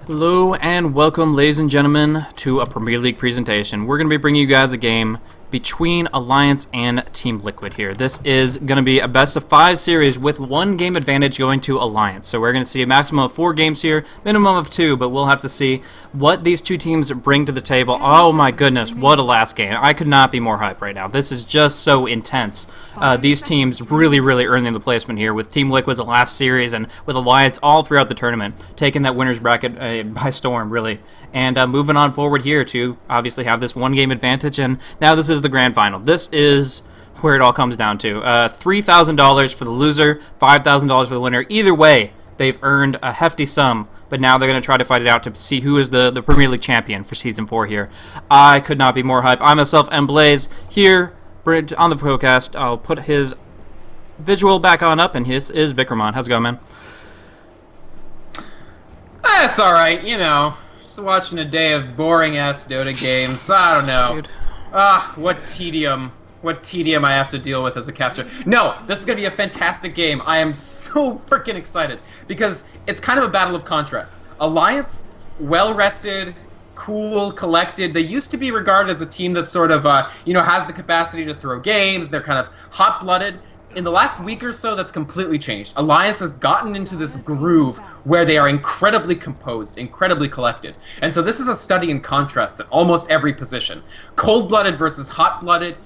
Hello and welcome, ladies and gentlemen, to a Premier League presentation. We're going to be bringing you guys a game between Alliance and Team Liquid here. This is going to be a best-of-5 series with one game advantage going to Alliance. So we're going to see a maximum of 4 games here, minimum of 2, but we'll have to see what these two teams bring to the table. Oh my goodness, what a last game. I could not be more hyped right now. This is just so intense. These teams really earning the placement here with Team Liquid's last series and with Alliance all throughout the tournament, taking that winner's bracket by storm, really. And moving on forward here to obviously have this one game advantage, and now this is the grand final. This is where it all comes down to. $3,000 for the loser, $5,000 for the winner. Either way, they've earned a hefty sum, but now they're going to try to fight it out to see who is the Premier League champion for Season 4 here. I could not be more hype. I myself am Blaze here on the podcast. I'll put his visual back on up, and his is Vikramon. How's it going, man? That's alright, you know. Just watching a day of boring-ass Dota games. I don't know. Dude. What tedium. What tedium I have to deal with as a caster. No, this is going to be a fantastic game. I am so freaking excited. Because it's kind of a battle of contrasts. Alliance, well-rested, cool, collected. They used to be regarded as a team that sort of, has the capacity to throw games. They're kind of hot-blooded. In the last week or so, that's completely changed. Alliance has gotten into this groove where they are incredibly composed, incredibly collected. And so this is a study in contrast at almost every position. Cold-blooded versus hot-blooded,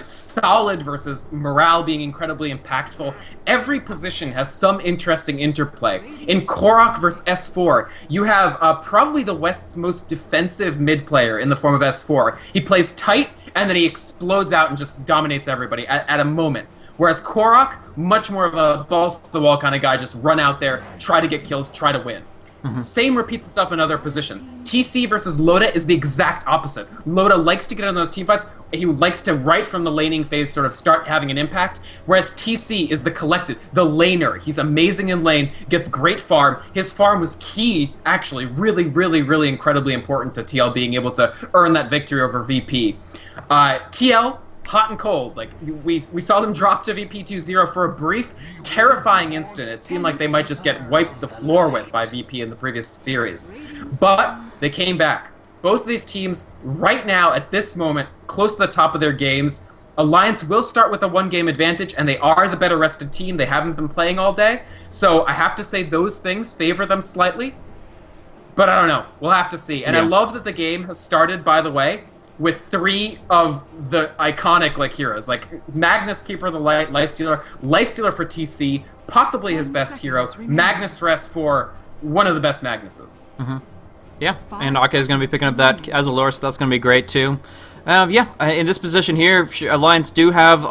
solid versus morale being incredibly impactful. Every position has some interesting interplay. In Korok versus S4, you have probably the West's most defensive mid-player in the form of S4. He plays tight, and then he explodes out and just dominates everybody at a moment. Whereas Korok, much more of a balls-to-the-wall kind of guy, just run out there, try to get kills, try to win. Same repeats itself in other positions. TC versus Loda is the exact opposite. Loda likes to get in those teamfights. He likes to, right from the laning phase, sort of start having an impact. Whereas TC is the collected, the laner. He's amazing in lane, gets great farm. His farm was key, actually, really incredibly important to TL being able to earn that victory over VP. TL, hot and cold. Like, we saw them drop to VP 2-0 for a brief, terrifying instant. It seemed like they might just get wiped the floor with by VP in the previous series. But they came back. Both of these teams, right now, at this moment, close to the top of their games. Alliance will start with a one-game advantage, and they are the better rested team. They haven't been playing all day. So I have to say those things favor them slightly. But I don't know. We'll have to see. And yeah. I love that the game has started, by the way, with 3 of the iconic heroes, like Magnus, Keeper of the Light, Lifestealer for TC, possibly his best hero, Magnus for S4, one of the best Magnuses. Yeah, and Ake is going to be picking up that as a lure, so that's going to be great too. In this position here, Alliance do have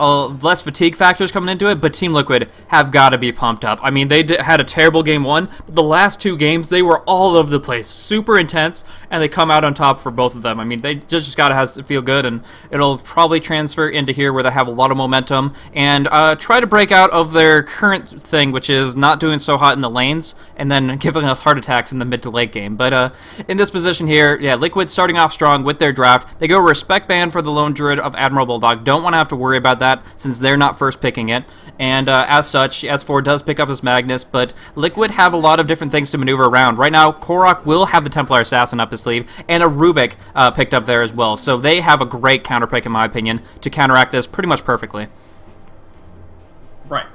less fatigue factors coming into it, but Team Liquid have got to be pumped up. I mean, they had a terrible game 1, but the last 2 games, they were all over the place, super intense, and they come out on top for both of them. I mean, they just got to feel good, and it'll probably transfer into here where they have a lot of momentum, and try to break out of their current thing, which is not doing so hot in the lanes, and then giving us heart attacks in the mid to late game. But in this position here, yeah, Liquid starting off strong with their draft. They go respect ban for the Lone Druid of Admiral Bulldog. Don't want to have to worry about that since they're not first picking it. And as such, S4 does pick up his Magnus, but Liquid have a lot of different things to maneuver around. Right now, Korok will have the Templar Assassin up his sleeve, and a Rubik picked up there as well. So they have a great counter pick, in my opinion, to counteract this pretty much perfectly. Right.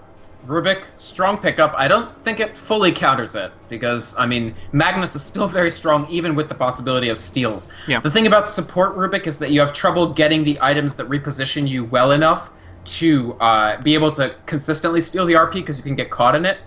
Rubik, strong pickup. I don't think it fully counters it, because, I mean, Magnus is still very strong, even with the possibility of steals. Yeah. The thing about support Rubik is that you have trouble getting the items that reposition you well enough to be able to consistently steal the RP, because you can get caught in it.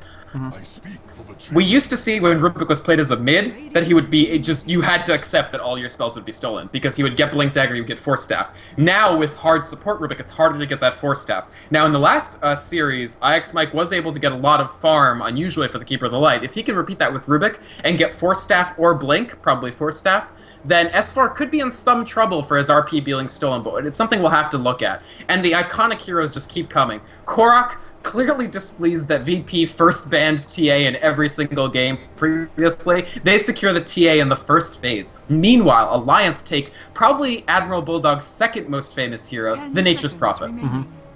We used to see when Rubik was played as a mid that he would be you had to accept that all your spells would be stolen because he would get Blink Dagger, he would get Force Staff. Now with hard support Rubik, it's harder to get that Force Staff. Now in the last series, IX Mike was able to get a lot of farm, unusually for the Keeper of the Light. If he can repeat that with Rubik and get Force Staff or Blink, probably Force Staff, then S4 could be in some trouble for his RP being stolen, but it's something we'll have to look at. And the iconic heroes just keep coming. Korok, clearly displeased that VP first banned TA in every single game previously. They secure the TA in the first phase. Meanwhile, Alliance take probably Admiral Bulldog's second most famous hero, the Nature's Prophet.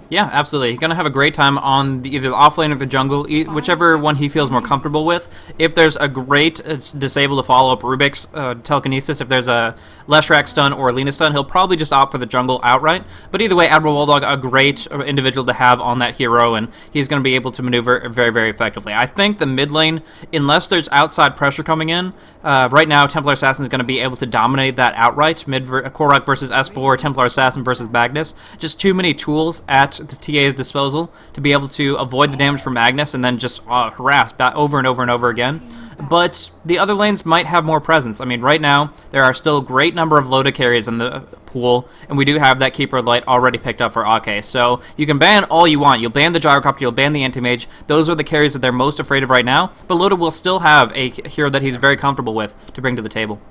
Yeah, absolutely. He's going to have a great time on either the offlane or the jungle, whichever one he feels more comfortable with. If there's a great disable to follow up Rubik's telekinesis, if there's a Leshrac stun or a Lina stun, he'll probably just opt for the jungle outright. But either way, Admiral Bulldog, a great individual to have on that hero, and he's going to be able to maneuver very, very effectively. I think the mid lane, unless there's outside pressure coming in, right now Templar Assassin is going to be able to dominate that outright. Korok versus S4, Templar Assassin versus Magnus. Just too many tools at the TA's disposal to be able to avoid the damage from Magnus and then just harass over and over and over again. But the other lanes might have more presence. I mean, right now, there are still a great number of Loda carries in the pool, and we do have that Keeper of Light already picked up for Ake. So you can ban all you want. You'll ban the Gyrocopter, you'll ban the Anti-Mage. Those are the carries that they're most afraid of right now, but Loda will still have a hero that he's very comfortable with to bring to the table.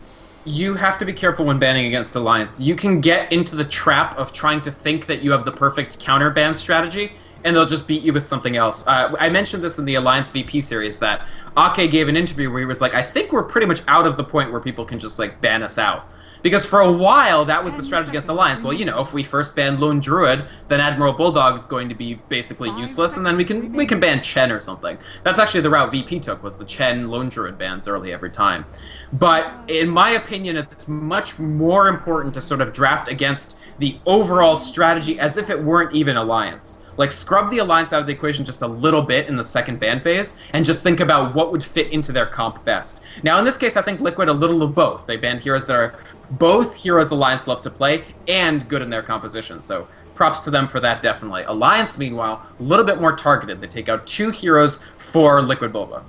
You have to be careful when banning against Alliance. You can get into the trap of trying to think that you have the perfect counter ban strategy, and they'll just beat you with something else. I mentioned this in the Alliance VP series, that Ake gave an interview where he was like, I think we're pretty much out of the point where people can just, like, ban us out. Because for a while, that was the strategy against Alliance. Well, you know, if we first ban Lone Druid, then Admiral Bulldog is going to be basically useless, and then we can ban Chen or something. That's actually the route VP took, was the Chen Lone Druid bans early every time. But in my opinion, it's much more important to sort of draft against the overall strategy as if it weren't even Alliance. Like, scrub the Alliance out of the equation just a little bit in the second ban phase, and just think about what would fit into their comp best. Now, in this case, I think Liquid a little of both. They banned heroes that are both heroes Alliance love to play and good in their composition, so props to them for that, definitely. Alliance, meanwhile, a little bit more targeted. They take out 2 heroes for Liquid Bulba.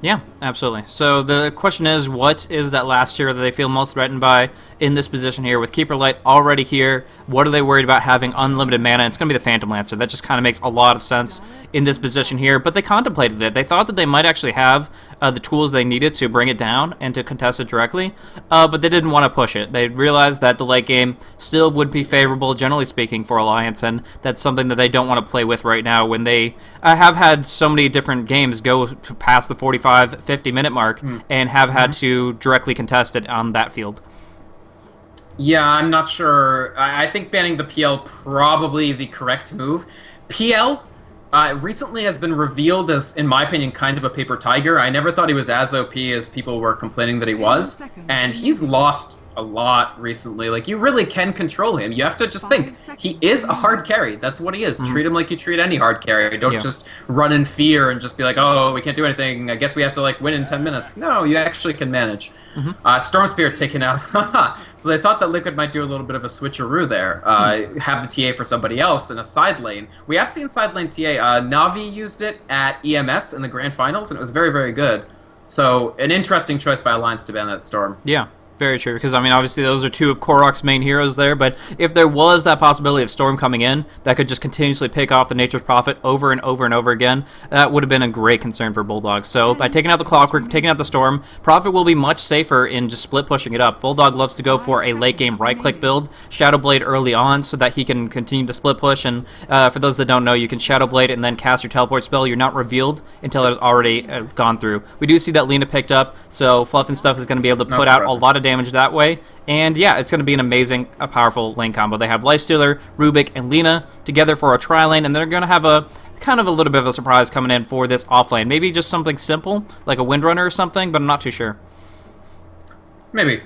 Yeah, absolutely. So the question is, what is that last hero that they feel most threatened by in this position here? With Keeper Light already here, what are they worried about having unlimited mana? It's going to be the Phantom Lancer. That just kind of makes a lot of sense in this position here, but they contemplated it. They thought that they might actually have the tools they needed to bring it down and to contest it directly, but they didn't want to push it. They realized that the late game still would be favorable, generally speaking, for Alliance, and that's something that they don't want to play with right now when they have had so many different games go to past the 45-50 minute mark and have had to directly contest it on that field. Yeah, I'm not sure. I think banning the PL probably the correct move. PL recently has been revealed as, in my opinion, kind of a paper tiger. I never thought he was as OP as people were complaining that he was, and he's lost a lot recently. Like, you really can control him. You have to just think, he is a hard carry. That's what he is. Treat him like you treat any hard carry. Don't just run in fear and just be like, oh, we can't do anything. I guess we have to, like, win in 10 minutes. No, you actually can manage. Storm Spirit taken out. So they thought that Liquid might do a little bit of a switcheroo there. Have the TA for somebody else in a side lane. We have seen side lane TA. Na'Vi used it at EMS in the Grand Finals, and it was very, very good. So, an interesting choice by Alliance to ban that Storm. Yeah. Very true, because, I mean, obviously those are 2 of Korok's main heroes there, but if there was that possibility of Storm coming in that could just continuously pick off the Nature's Prophet over and over and over again, that would have been a great concern for Bulldog. So by taking out the Clockwork, taking out the Storm, Prophet will be much safer in just split pushing it up. Bulldog loves to go for a late-game right-click build, Shadow Blade early on so that he can continue to split push, and for those that don't know, you can Shadow Blade and then cast your teleport spell. You're not revealed until it's already gone through. We do see that Lina picked up, so Fluff and Stuff is going to be able to put out a lot of damage that way, and yeah, it's going to be an amazing, powerful lane combo. They have Lifestealer, Rubik, and Lina together for a tri-lane, and they're going to have a kind of a little bit of a surprise coming in for this offlane. Maybe just something simple, like a Windrunner or something, but I'm not too sure. Maybe.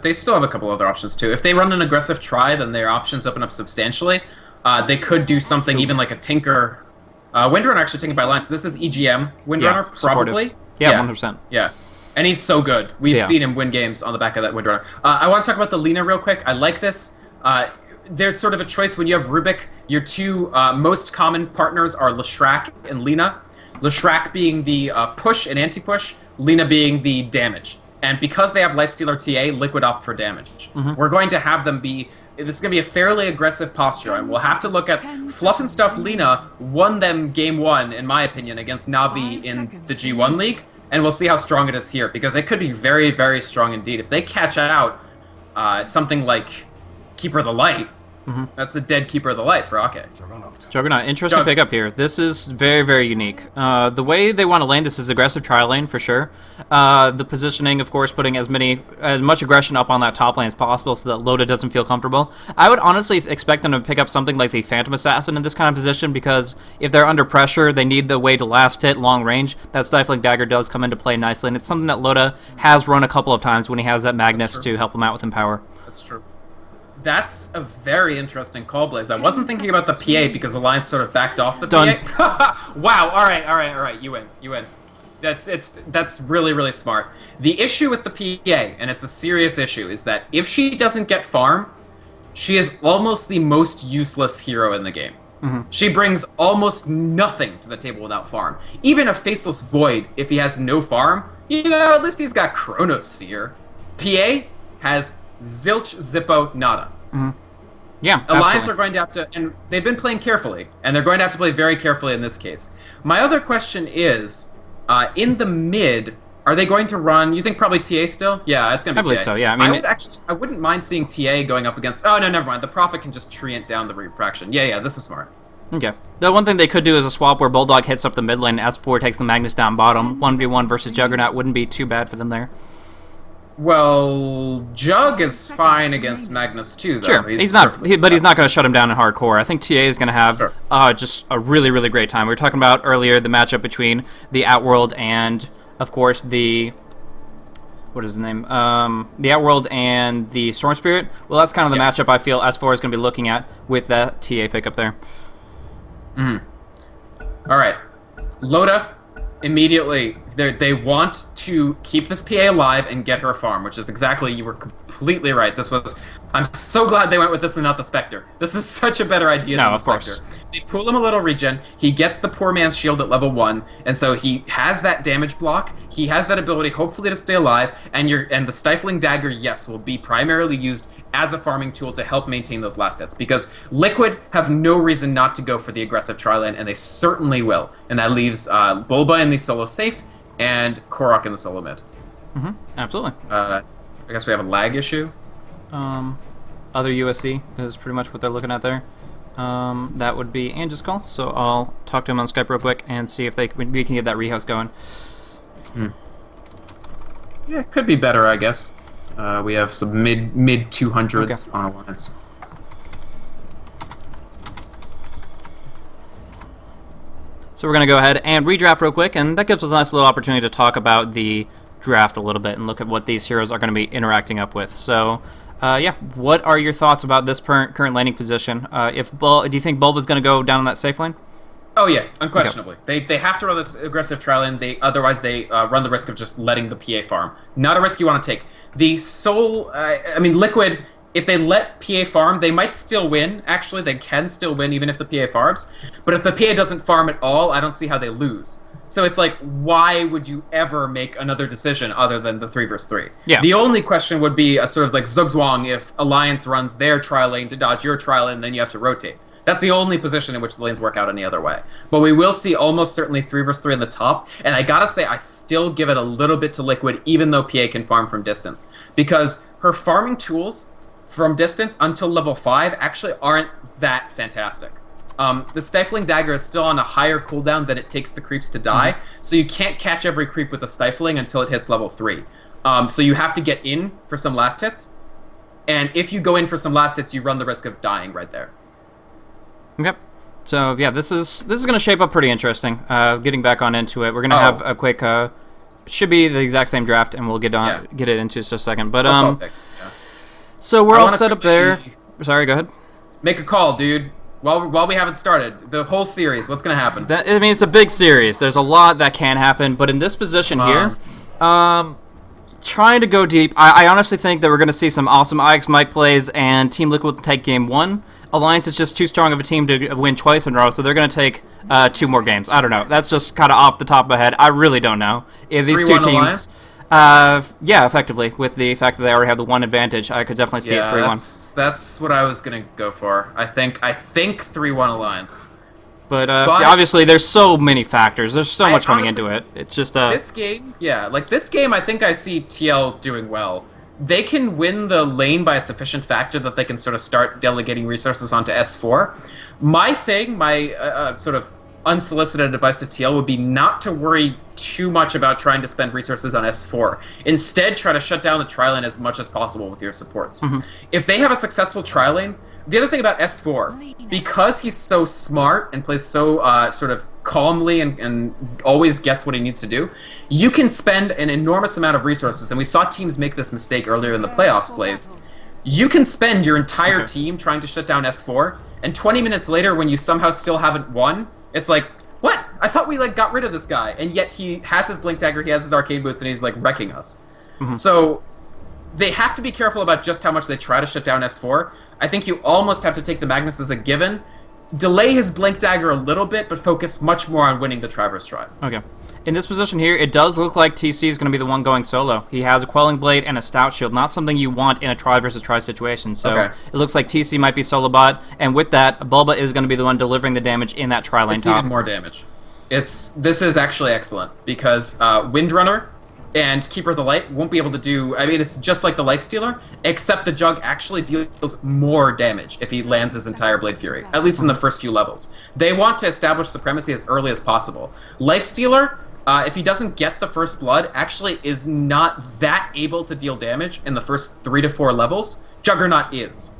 They still have a couple other options too. If they run an aggressive try, then their options open up substantially. They could do something even like a Tinker. Windrunner actually taken by Alliance. This is EGM Windrunner, probably. Yeah, 100%. Yeah. And he's so good. We've seen him win games on the back of that Windrunner. I want to talk about the Lina real quick. I like this. There's sort of a choice when you have Rubik. Your 2 most common partners are Leshrac and Lina. Leshrac being the push and anti-push, Lina being the damage. And because they have Lifestealer TA, Liquid opt for damage. We're going to have them be... This is going to be a fairly aggressive posture, and we'll have to look at Fluff and Stuff. Lina won them game 1, in my opinion, against Na'Vi in the G1 League. And we'll see how strong it is here, because it could be very, very strong indeed. If they catch out something like Keeper of the Light, That's a dead Keeper of the Light for Ake. Juggernaut, interesting Jug- pickup here. This is very, very unique. The way they want to lane this is aggressive tri-lane for sure. The positioning, of course, putting as much aggression up on that top lane as possible so that Loda doesn't feel comfortable. I would honestly expect them to pick up something like the Phantom Assassin in this kind of position, because if they're under pressure, they need the way to last hit long range. That Stifling Dagger does come into play nicely, and it's something that Loda has run a couple of times when he has that Magnus to help him out with Empower. That's true. That's a very interesting call, Blaze. I wasn't thinking about the PA because Alliance sort of backed off the Done. PA. Wow. All right. You win. That's really, really smart. The issue with the PA, and it's a serious issue, is that if she doesn't get farm, she is almost the most useless hero in the game. She brings almost nothing to the table without farm. Even a Faceless Void, if he has no farm, at least he's got Chronosphere. PA has zilch, zippo, nada. Yeah, Alliance absolutely. are going to have to, and they've been playing carefully, and they're going to have to play very carefully in this case. My other question is, in the mid, are they going to run? You think probably TA still? Yeah, it's going to be I believe TA. so, yeah. I mean, I wouldn't mind seeing TA going up against. Oh no, never mind. The Prophet can just treant down the refraction. Yeah, this is smart. Okay. The one thing they could do is a swap where Bulldog hits up the mid lane, S4 takes the Magnus down bottom. 1v1 versus Juggernaut wouldn't be too bad for them there. Well, Jug is fine against Magnus too, though. Sure, he's not going to shut him down in hardcore. I think TA is going to have just a really, really great time. We were talking about earlier the matchup between the Outworld and, of course, the... What is his name? The Outworld and the Storm Spirit. Well, that's kind of the matchup I feel S4 is going to be looking at with that TA pickup there. All right. Loda, immediately, they want to keep this PA alive and get her farm, which is exactly, you were completely right. I'm so glad they went with this and not the Spectre. This is such a better idea than the Spectre. They pull him a little regen, he gets the poor man's shield at level 1, and so he has that damage block, he has that ability hopefully to stay alive, and the Stifling Dagger, yes, will be primarily used as a farming tool to help maintain those last hits, because Liquid have no reason not to go for the aggressive tri-lane, and they certainly will. And that leaves Bulba in the solo safe, and Korok in the solo mid. Absolutely. I guess we have a lag issue. Other USC is pretty much what they're looking at there. That would be Angie's call, so I'll talk to him on Skype real quick and see if we can get that rehouse going. Yeah, it could be better, I guess. We have some mid 200s on Alliance. So we're going to go ahead and redraft real quick, and that gives us a nice little opportunity to talk about the draft a little bit and look at what these heroes are going to be interacting up with. So, what are your thoughts about this current laning position? Do you think Bulba's going to go down in that safe lane? Oh yeah, unquestionably. Okay. They have to run this aggressive trial lane. Otherwise they run the risk of just letting the PA farm. Not a risk you want to take. The Liquid, if they let PA farm, they might still win. Actually, they can still win even if the PA farms. But if the PA doesn't farm at all, I don't see how they lose. So it's like, why would you ever make another decision other than the 3 versus 3? Yeah. The only question would be a sort of like Zugzwang if Alliance runs their trial lane to dodge your trial lane, then you have to rotate. That's the only position in which the lanes work out any other way. But we will see almost certainly 3 versus 3 in the top, and I gotta say, I still give it a little bit to Liquid, even though PA can farm from distance. Because her farming tools from distance until level 5 actually aren't that fantastic. The Stifling Dagger is still on a higher cooldown than it takes the creeps to die, so you can't catch every creep with the Stifling until it hits level 3. So you have to get in for some last hits, and if you go in for some last hits, you run the risk of dying right there. Okay. So, yeah, this is going to shape up pretty interesting. Getting back on into it, we're going to have a quick... should be the exact same draft, and we'll get it into just a second. But so we're all set up there. Sorry, go ahead. Make a call, dude. While we haven't started, the whole series, what's going to happen? It's a big series. There's a lot that can happen, but in this position here, trying to go deep, I honestly think that we're going to see some awesome IX Mike plays, and Team Liquid will take game 1. Alliance is just too strong of a team to win twice in a row, so they're going to take 2 more games. I don't know. That's just kind of off the top of my head. I really don't know. If these 2 teams... effectively. With the fact that they already have the 1 advantage, I could definitely see it 3-1. That's what I was going to go for. I think 3-1 Alliance. But obviously, there's so many factors. There's so much coming into it. It's just... This game, I think I see TL doing well. they can win the lane by a sufficient factor that they can sort of start delegating resources onto S4. My sort of unsolicited advice to TL would be not to worry too much about trying to spend resources on S4. Instead, try to shut down the tri-lane as much as possible with your supports. If they have a successful tri-lane, the other thing about S4, because he's so smart and plays so sort of calmly and always gets what he needs to do, you can spend an enormous amount of resources, and we saw teams make this mistake earlier in the playoffs plays. You can spend your entire team trying to shut down S4, and 20 minutes later when you somehow still haven't won, it's like, what? I thought we got rid of this guy, and yet he has his Blink Dagger, he has his Arcane Boots, and he's wrecking us. So they have to be careful about just how much they try to shut down S4. I think you almost have to take the Magnus as a given. Delay his Blink Dagger a little bit, but focus much more on winning the Traverse Tribe. Okay. In this position here, it does look like TC is going to be the one going solo. He has a Quelling Blade and a Stout Shield, not something you want in a try versus try situation. So it looks like TC might be solo bot, and with that, Bulba is going to be the one delivering the damage in that tri lane top. It's even more damage. This is actually excellent, because Windrunner and Keeper of the Light won't be able to do... I mean, it's just like the Lifestealer, except the Jug actually deals more damage if he lands his entire Blade Fury, at least in the first few levels. They want to establish supremacy as early as possible. Lifestealer, if he doesn't get the first blood, actually is not that able to deal damage in the first 3 to 4 levels. Juggernaut is.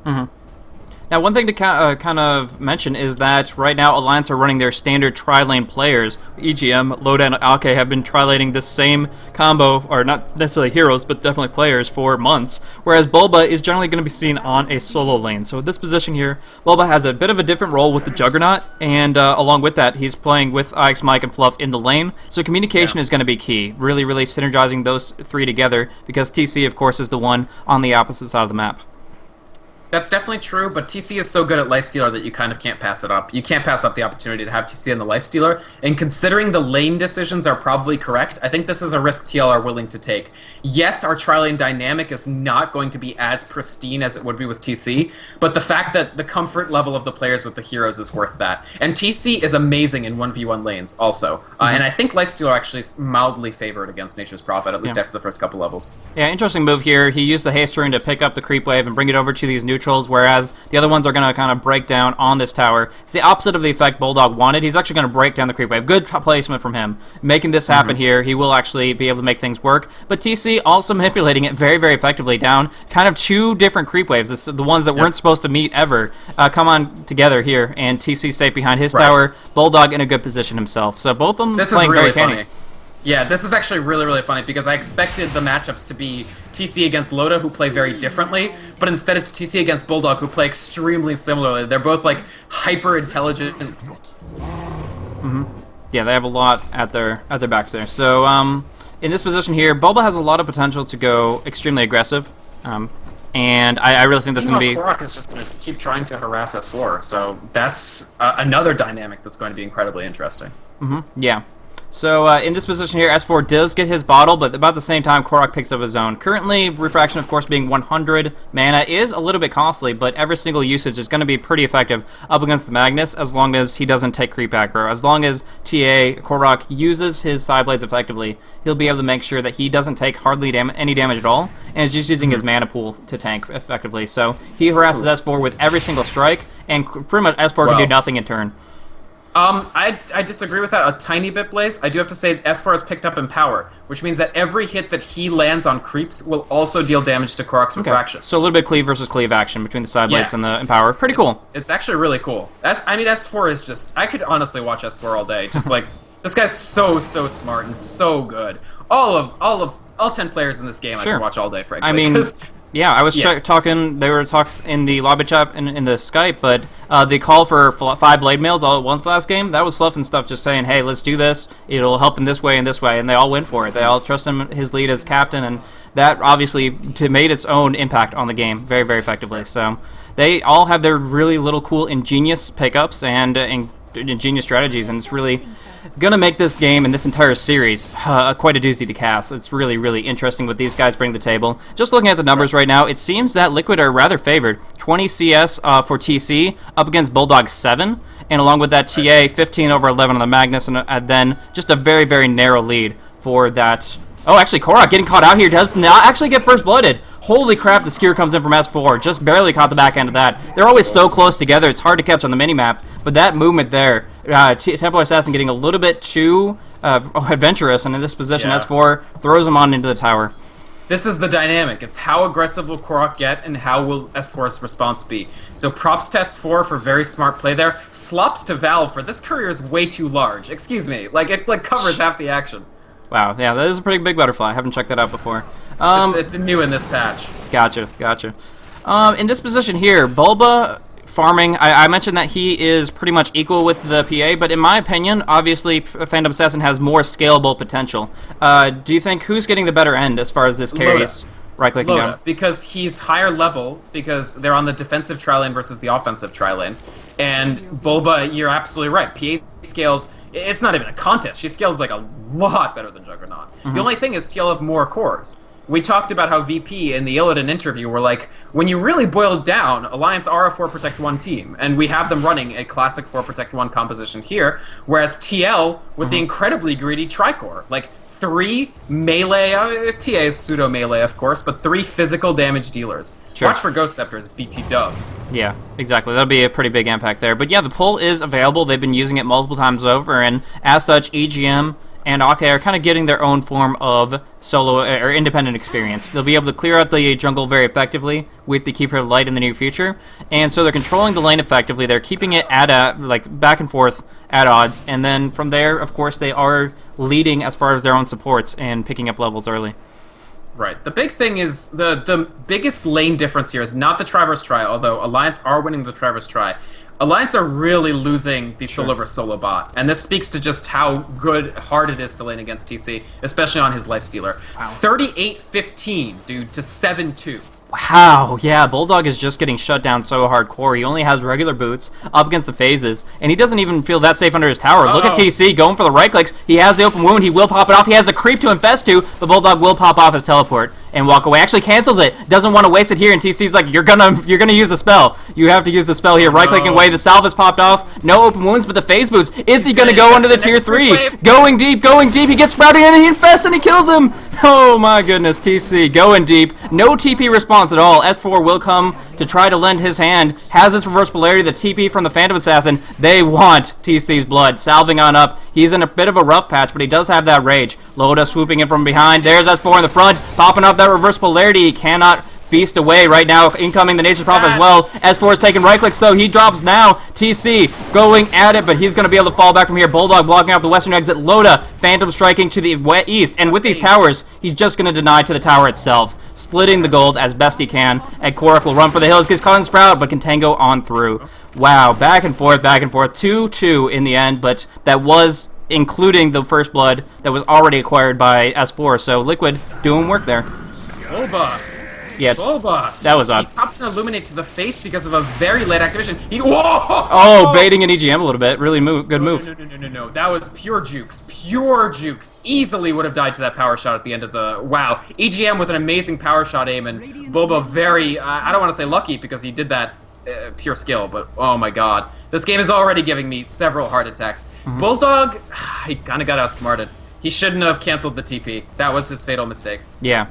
Now, one thing to kind of mention is that right now Alliance are running their standard tri-lane players. EGM, Loda, and Ake have been tri-laning this same combo, or not necessarily heroes, but definitely players, for months, whereas Bulba is generally going to be seen on a solo lane. So with this position here, Bulba has a bit of a different role with the Juggernaut, and along with that, he's playing with IX, Mike, and Fluff in the lane, so communication is going to be key, really synergizing those three together, because TC, of course, is the one on the opposite side of the map. That's definitely true, but TC is so good at Lifestealer that you kind of can't pass it up. You can't pass up the opportunity to have TC in the Lifestealer, and considering the lane decisions are probably correct, I think this is a risk TL are willing to take. Yes, our tri-lane dynamic is not going to be as pristine as it would be with TC, but the fact that the comfort level of the players with the heroes is worth that. And TC is amazing in 1v1 lanes also, and I think Lifestealer actually is mildly favored against Nature's Prophet, at least after the first couple levels. Yeah, interesting move here. He used the haste rune to pick up the creep wave and bring it over to these neutrals, whereas the other ones are going to kind of break down on this tower. It's the opposite of the effect Bulldog wanted. He's actually going to break down the creep wave. Good placement from him. Making this happen here, he will actually be able to make things work. But TC also manipulating it very effectively down kind of 2 different creep waves. The ones that weren't supposed to meet ever come on together here, and TC safe behind his tower. Bulldog in a good position himself. So both of them playing very canny. Yeah, this is actually really funny, because I expected the matchups to be TC against Loda, who play very differently, but instead it's TC against Bulldog, who play extremely similarly. They're both hyper-intelligent. Yeah, they have a lot at their backs there. So in this position here, Bulba has a lot of potential to go extremely aggressive, and I really think that's going to be... Korok is just going to keep trying to harass S4, so that's another dynamic that's going to be incredibly interesting. Yeah. So in this position here, S4 does get his bottle, but about the same time, Korok picks up his own. Currently, Refraction, of course, being 100 mana is a little bit costly, but every single usage is going to be pretty effective up against the Magnus, as long as he doesn't take creep aggro. As long as Korok uses his side blades effectively, he'll be able to make sure that he doesn't take hardly any damage at all, and is just using his mana pool to tank effectively. So he harasses S4 with every single strike, and pretty much S4 can do nothing in turn. I disagree with that a tiny bit, Blaze. I do have to say S4 has picked up Empower, which means that every hit that he lands on creeps will also deal damage to Korok's Refraction. So a little bit cleave versus cleave action between the side blades and the Empower. Pretty cool. It's actually really cool. S4 is just... I could honestly watch S4 all day. Just this guy's so smart and so good. All 10 players in this game I could watch all day, frankly. I mean... Yeah, I was talking, there were talks in the lobby chat in the Skype, but the call for 5 blade mails all at once last game, that was Fluff and stuff just saying, hey, let's do this, it'll help in this way and this way, and they all went for it. They all trust him, his lead as captain, and that obviously made its own impact on the game very effectively. So they all have their really little cool ingenious pickups and ingenious strategies, and it's really going to make this game and this entire series quite a doozy to cast. It's really interesting what these guys bring to the table. Just looking at the numbers right now, it seems that Liquid are rather favored. 20 CS for TC up against Bulldog 7, and along with that TA 15 over 11 on the Magnus, and then just a very narrow lead for that. Oh, actually, Korok getting caught out here does not actually get first blooded. Holy crap, the skewer comes in from S4. Just barely caught the back end of that. They're always so close together, it's hard to catch on the minimap. But that movement there, Templar Assassin getting a little bit too adventurous, and in this position, Yeah. S4 throws him on into the tower. This is the dynamic. It's how aggressive will Korok get and how will S4's response be. So props to S4 for very smart play there. Slops to Valve for this courier is way too large. Excuse me. Like, it covers half the action. Wow, yeah, that is a pretty big butterfly. I haven't checked that out before. It's new in this patch. Gotcha. In this position here, Bulba farming, I mentioned that he is pretty much equal with the PA, but in my opinion, obviously, Phantom Assassin has more scalable potential. Do you think who's getting the better end as far as this carries right-clicking Loda, down? because he's higher level, because they're on the defensive tri-lane versus the offensive tri-lane. And Bulba, you're absolutely right. PA scales, it's not even a contest. She scales like a lot better than Juggernaut. The only thing is TL have more cores. We talked about how VP in the Illidan interview were like, when you really boil it down, Alliance are a 4 Protect 1 team, and we have them running a classic 4 Protect 1 composition here, whereas TL with the incredibly greedy Tricore, like 3 melee, TA is pseudo melee of course, but 3 physical damage dealers. Sure. Watch for Ghost Scepters, BT dubs. Yeah, exactly. That'll be a pretty big impact there. But yeah, the pull is available. They've been using it multiple times over, and as such, EGM and Ake are kind of getting their own form of solo or independent experience. They'll be able to clear out the jungle very effectively with the Keeper of Light in the near future, and so they're controlling the lane effectively. They're keeping it at like back and forth at odds, and then from there, of course, they are leading as far as their own supports and picking up levels early. Right. The big thing is the biggest lane difference here is not the Traverse Try, although Alliance are winning the Traverse Try. Alliance are really losing the solo versus solo bot, and this speaks to just how hard it is to lane against TC, especially on his Lifestealer. 38-15, dude, to 7-2. Wow, yeah, Bulldog is just getting shut down so hardcore. He only has regular boots up against the phases, and he doesn't even feel that safe under his tower. Look at TC going for the right clicks. He has the open wound. He will pop it off. He has a creep to infest to, but Bulldog will pop off his teleport and walk away. Actually cancels it. Doesn't want to waste it here, and TC's like, you're gonna use the spell. You have to use the spell here. Right clicking away. The salve is popped off. No open wounds, but the phase boots. Is he gonna go under the tier 3? Going deep. He gets sprouted in, and he infests, and he kills him. Oh my goodness, TC going deep. No TP response at all. S4 will come to try to lend his hand. Has this reverse polarity, the TP from the Phantom Assassin. They want TC's blood. Salving on up. He's in a bit of a rough patch, but he does have that rage. Loda swooping in from behind. There's S4 in the front, popping up that reverse polarity. He cannot feast away right now. Incoming the Nature's Prophet as well. S4 is taking right clicks though. He drops now. TC going at it, but he's going to be able to fall back from here. Bulldog blocking off the western exit. Loda, Phantom striking to the east. And with these towers, he's just going to deny to the tower itself. Splitting the gold as best he can. And Korok will run for the hills. Gets caught in Sprout, but can tango on through. Wow, back and forth. 2-2 in the end, but that was including the first blood that was already acquired by S4. So Liquid doing work there. Boba. Yeah, Boba. that was odd. He pops an Illuminate to the face because of a very late activation. Whoa! Oh, baiting an EGM a little bit. Really good move. No. That was pure jukes. Pure jukes. Easily would have died to that power shot at the end of the... Wow. EGM with an amazing power shot aim, and Boba very... I don't want to say lucky because he did that pure skill, but oh my god. This game is already giving me several heart attacks. Bulldog, he kind of got outsmarted. He shouldn't have canceled the TP. That was his fatal mistake. Yeah.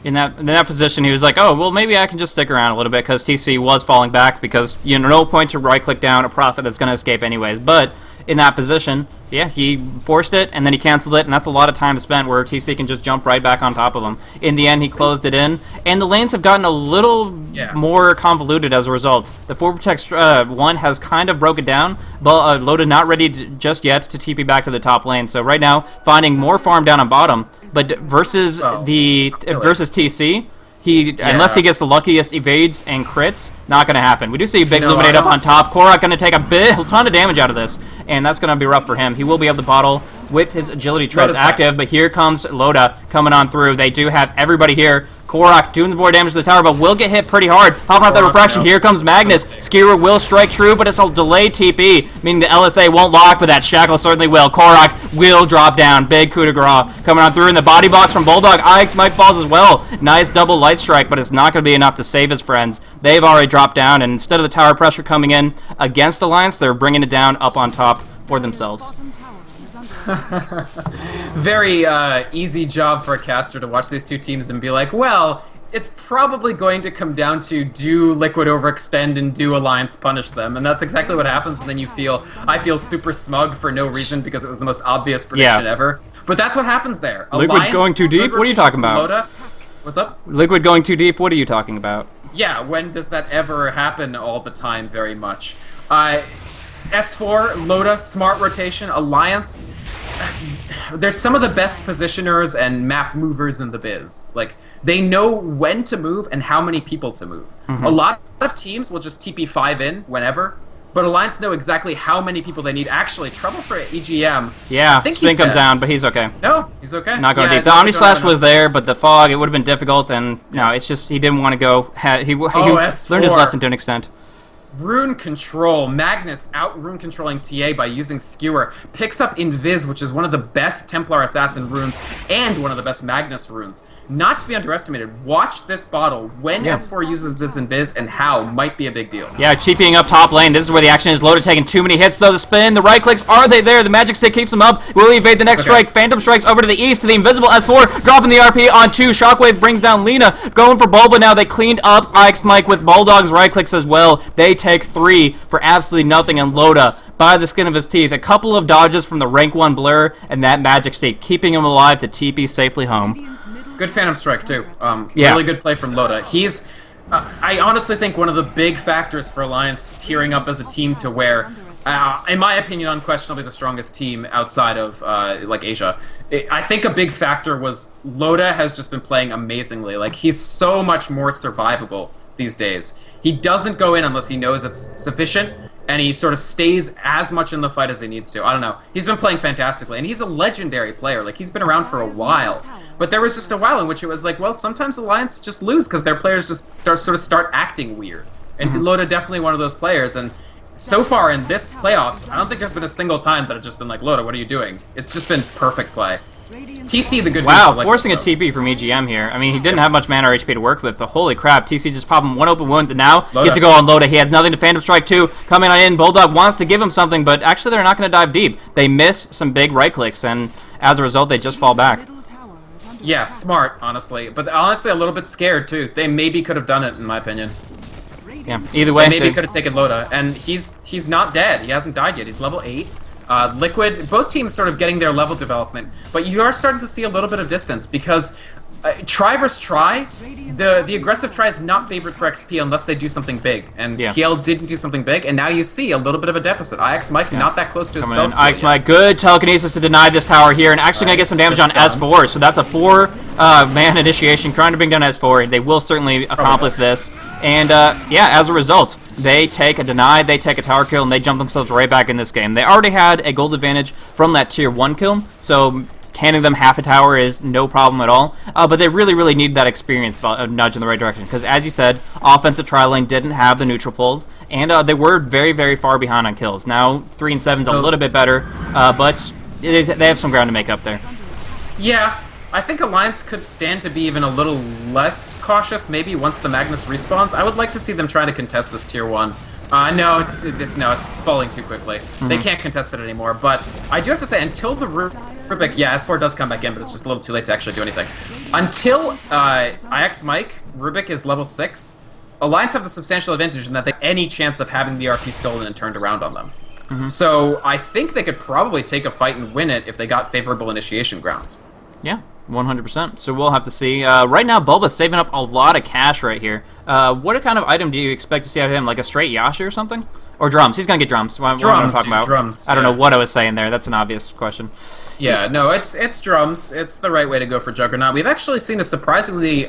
In that position, he was like, oh, well, maybe I can just stick around a little bit because TC was falling back because, you know, no point to right-click down a Prophet that's going to escape anyways. But in that position, yeah, he forced it, and then he canceled it, and that's a lot of time spent where TC can just jump right back on top of him. In the end, he closed it in, and the lanes have gotten a little more convoluted as a result. The 4 Protect 1 has kind of broken down, but Loda not ready just yet to TP back to the top lane. So right now, finding more farm down on bottom, but versus versus TC, unless he gets the luckiest evades and crits, not going to happen. We do see a big Illuminate up on top. Korok going to take a ton of damage out of this, and that's going to be rough for him. He will be able to bottle with his agility treads active, but here comes Loda coming on through. They do have everybody here. Korok doing more damage to the tower, but will get hit pretty hard. Popping out that refraction. Here comes Magnus. Skewer will strike true, but it's a delayed TP, meaning the LSA won't lock, but that Shackle certainly will. Korok will drop down. Big coup de grace coming on through in the body box from Bulldog. Ix Mike falls as well. Nice double light strike, but it's not going to be enough to save his friends. They've already dropped down, and instead of the tower pressure coming in against Alliance, they're bringing it down up on top for themselves. Very easy job for a caster to watch these two teams and be like, well, it's probably going to come down to do Liquid overextend and do Alliance punish them, and that's exactly what happens. And then I feel super smug for no reason because it was the most obvious prediction ever. But that's what happens there. Liquid Alliance, going too deep? What are you talking about? Loda. What's up? Liquid going too deep? What are you talking about? Yeah, when does that ever happen all the time very much? S4, Loda, smart rotation, Alliance. There's some of the best positioners and map movers in the biz. Like, they know when to move and how many people to move. A lot of teams will just TP5 in whenever, but Alliance know exactly how many people they need. Actually, trouble for EGM. Yeah, think Spin he's comes dead. down, but he's okay. No, he's okay. Not going Yeah, deep. The no, Omni Slash no. was there, but the fog, it would have been difficult, and no, it's just he didn't want to go. He S4. learned his lesson to an extent. Rune control. Magnus out rune controlling TA by using Skewer. Picks up Invis, which is one of the best Templar Assassin runes and one of the best Magnus runes. Not to be underestimated. Watch this bottle. When S4 uses this Invis and how might be a big deal. Yeah, cheaping up top lane. This is where the action is. Loda taking too many hits, though. The spin, the right clicks, are they there? The magic stick keeps them up. Will he evade the next strike? Phantom strikes over to the east to the invisible S4, dropping the RP on 2. Shockwave brings down Lina. Going for Bulba now. They cleaned up Ix Mike with Bulldog's right clicks as well. They take 3 for absolutely nothing, and Loda, by the skin of his teeth, a couple of dodges from the rank 1 blur, and that magic stick keeping him alive to TP safely home. Good Phantom Strike, too. Yeah. Really good play from Loda. He's, I honestly think, one of the big factors for Alliance tearing up as a team to where, in my opinion, unquestionably the strongest team outside of, like, Asia. I think a big factor was Loda has just been playing amazingly. Like, he's so much more survivable these days. He doesn't go in unless he knows it's sufficient, and he sort of stays as much in the fight as he needs to. I don't know. He's been playing fantastically, and he's a legendary player. Like, he's been around for a while. But there was just a while in which it was like, well, sometimes Alliance just lose because their players just start acting weird. And Loda definitely one of those players, and so far in this playoffs, I don't think there's been a single time that it's just been like, Loda, what are you doing? It's just been perfect play. TC the good Wow, news of, like, forcing a TP from EGM here. I mean, he didn't have much mana or HP to work with, but holy crap, TC just popped him 1 open wounds, and now you have to go on Loda. He has nothing to Phantom Strike 2. Coming on in, Bulldog wants to give him something, but actually they're not going to dive deep. They miss some big right clicks, and as a result, they just fall back. Yeah, smart, honestly. But honestly, a little bit scared, too. They maybe could have done it, in my opinion. Yeah, either way. They maybe could have taken Loda. And he's not dead. He hasn't died yet. He's level 8. Liquid, both teams sort of getting their level development. But you are starting to see a little bit of distance because try versus try, the aggressive try is not favored for XP unless they do something big. And TL didn't do something big, and now you see a little bit of a deficit. IX Mike not that close to his spell skill IX Mike, good telekinesis to deny this tower here, and actually going to get some damage on S4, so that's a 4-man initiation, trying to bring down S4. They will certainly accomplish this. And, yeah, as a result, they take a deny, they take a tower kill, and they jump themselves right back in this game. They already had a gold advantage from that tier 1 kill, so handing them half a tower is no problem at all. But they really, really need that experience nudge in the right direction, because as you said, offensive tri lane didn't have the neutral pulls, and they were very, very far behind on kills. Now, 3 and 7's a little bit better, but they have some ground to make up there. Yeah. I think Alliance could stand to be even a little less cautious, maybe, once the Magnus respawns. I would like to see them try to contest this tier 1. No, it's falling too quickly. They can't contest it anymore, but I do have to say, until the Rubik, yeah, S4 does come back in, but it's just a little too late to actually do anything. Until IX Mike, Rubik is level 6, Alliance have the substantial advantage in that they have any chance of having the RP stolen and turned around on them. So I think they could probably take a fight and win it if they got favorable initiation grounds. Yeah. 100%. So we'll have to see. Right now, Bulba's saving up a lot of cash right here. What kind of item do you expect to see out of him? Like a straight Yasha or something? Or drums? He's going to get drums. What am I talking about? Drums. I don't know what I was saying there. That's an obvious question. Yeah, no, it's drums. It's the right way to go for Juggernaut. We've actually seen a surprisingly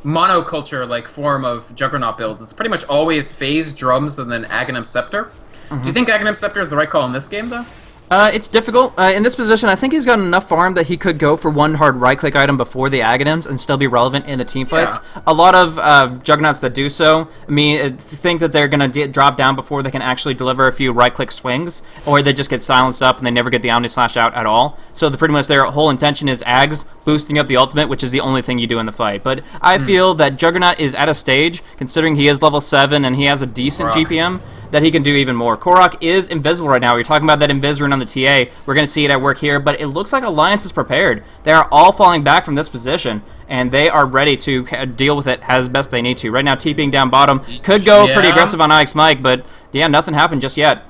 monoculture like form of Juggernaut builds. It's pretty much always phase, drums, and then Aghanim Scepter. Do you think Aghanim Scepter is the right call in this game, though? It's difficult. In this position, I think he's got enough farm that he could go for one hard right-click item before the Aghanims and still be relevant in the team fights. Yeah. A lot of Juggernauts that do so, I mean, think that they're going to drop down before they can actually deliver a few right-click swings, or they just get silenced up and they never get the Omni Slash out at all. So pretty much their whole intention is Ags boosting up the ultimate, which is the only thing you do in the fight. But I feel that Juggernaut is at a stage, considering he is level 7 and he has a decent GPM, that he can do even more. Korok is invisible right now. We're talking about that invis rune on the TA. We're going to see it at work here, but it looks like Alliance is prepared. They are all falling back from this position, and they are ready to deal with it as best they need to. Right now, TPing down bottom. Could go pretty aggressive on Ix Mike, but yeah, nothing happened just yet.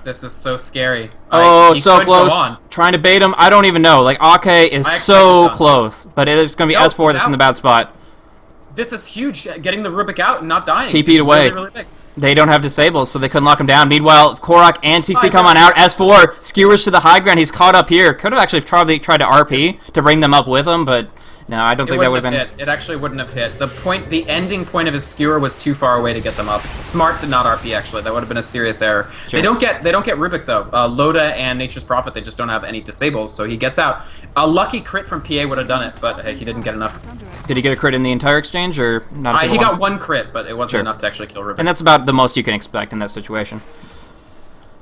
This is so scary. Oh, so close. Trying to bait him. I don't even know. Like, Ake is so close, but it is going to be S4 that's in the bad spot. This is huge, getting the Rubik out and not dying. TP'd away. Really, really big. They don't have disables, so they couldn't lock him down. Meanwhile, Korok and TC come on out. S4 skewers to the high ground. He's caught up here. Could have actually probably tried to RP to bring them up with him, but no, I don't think that would have been. It actually wouldn't have hit. The ending point of his skewer was too far away to get them up. Smart to not RP actually. That would have been a serious error. Sure. They don't get Rubik though. Loda and Nature's Prophet, they just don't have any disables, so he gets out. A lucky crit from PA would have done it, but hey, he didn't get enough. Did he get a crit in the entire exchange, or not a single He one? got one crit, but it wasn't enough to actually kill Rubik. And that's about the most you can expect in that situation.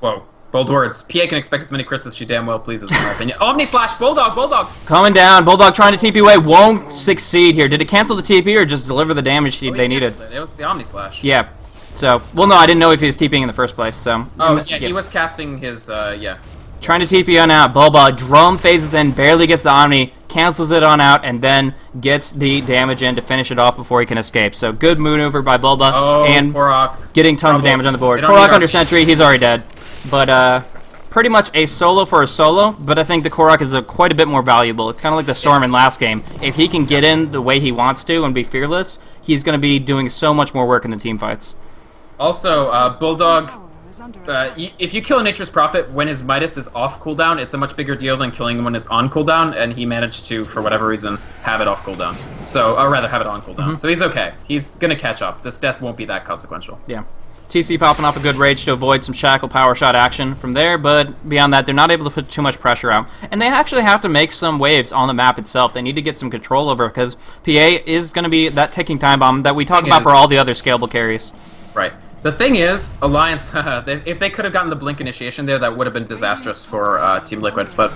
Whoa. Bold words. PA can expect as many crits as she damn well pleases, in my opinion. Omni Slash! Bulldog! Coming down. Bulldog trying to TP away. Won't succeed here. Did it cancel the TP or just deliver the damage they needed? It was the Omni Slash. Yeah. So, well, no, I didn't know if he was TPing in the first place, so. Oh, yeah, he was casting his, yeah. Trying to TP on out. Bulba drum phases in, barely gets the Omni, cancels it on out, and then gets the damage in to finish it off before he can escape. So, good maneuver by Bulba. And Korok. Getting tons of damage on the board. Korok under Sentry, he's already dead. But, pretty much a solo for a solo, but I think the Korok is quite a bit more valuable. It's kind of like the Storm in last game. If he can get in the way he wants to and be fearless, he's going to be doing so much more work in the team fights. Also, Bulldog, if you kill a Nature's Prophet when his Midas is off cooldown, it's a much bigger deal than killing him when it's on cooldown, and he managed to, for whatever reason, have it off cooldown. So, or rather, have it on cooldown. So he's okay. He's going to catch up. This death won't be that consequential. Yeah. TC popping off a good rage to avoid some Shackle power shot action from there, but beyond that, they're not able to put too much pressure out. And they actually have to make some waves on the map itself. They need to get some control over it, because PA is going to be that ticking time bomb that we talk about for all the other scalable carries. Right. The thing is, Alliance, if they could have gotten the Blink initiation there, that would have been disastrous for Team Liquid, but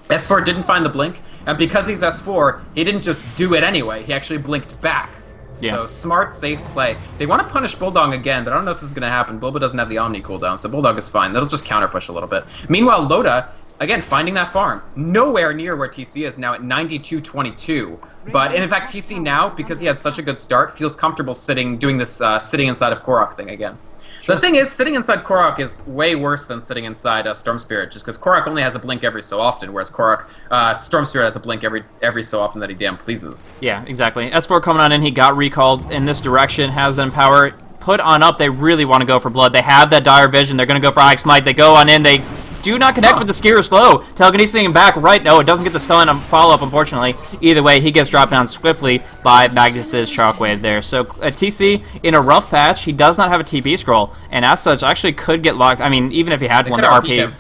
S4 didn't find the Blink, and because he's S4, he didn't just do it anyway, he actually blinked back. Yeah. So, smart, safe play. They want to punish Bulldog again, but I don't know if this is going to happen. Bulba doesn't have the Omni cooldown, so Bulldog is fine. That'll just counter-push a little bit. Meanwhile, Loda, again, finding that farm. Nowhere near where TC is now at 92-22. But, and in fact, TC now, because he had such a good start, feels comfortable doing this sitting inside of Korok thing again. Sure. The thing is, sitting inside Korok is way worse than sitting inside Storm Spirit, just because Korok only has a blink every so often, whereas Storm Spirit has a blink every so often that he damn pleases. Yeah, exactly. S4 coming on in, he got recalled in this direction, has them power put on up. They really want to go for blood. They have that dire vision. They're going to go for Ix Might. They go on in. They do not connect with the Skewer slow. Telekinesis back right. No, it doesn't get the stun follow-up, unfortunately. Either way, he gets dropped down swiftly by Magnus's Shockwave there. So TC in a rough patch. He does not have a TP scroll, and as such, actually could get locked. I mean, even if he had one to RP.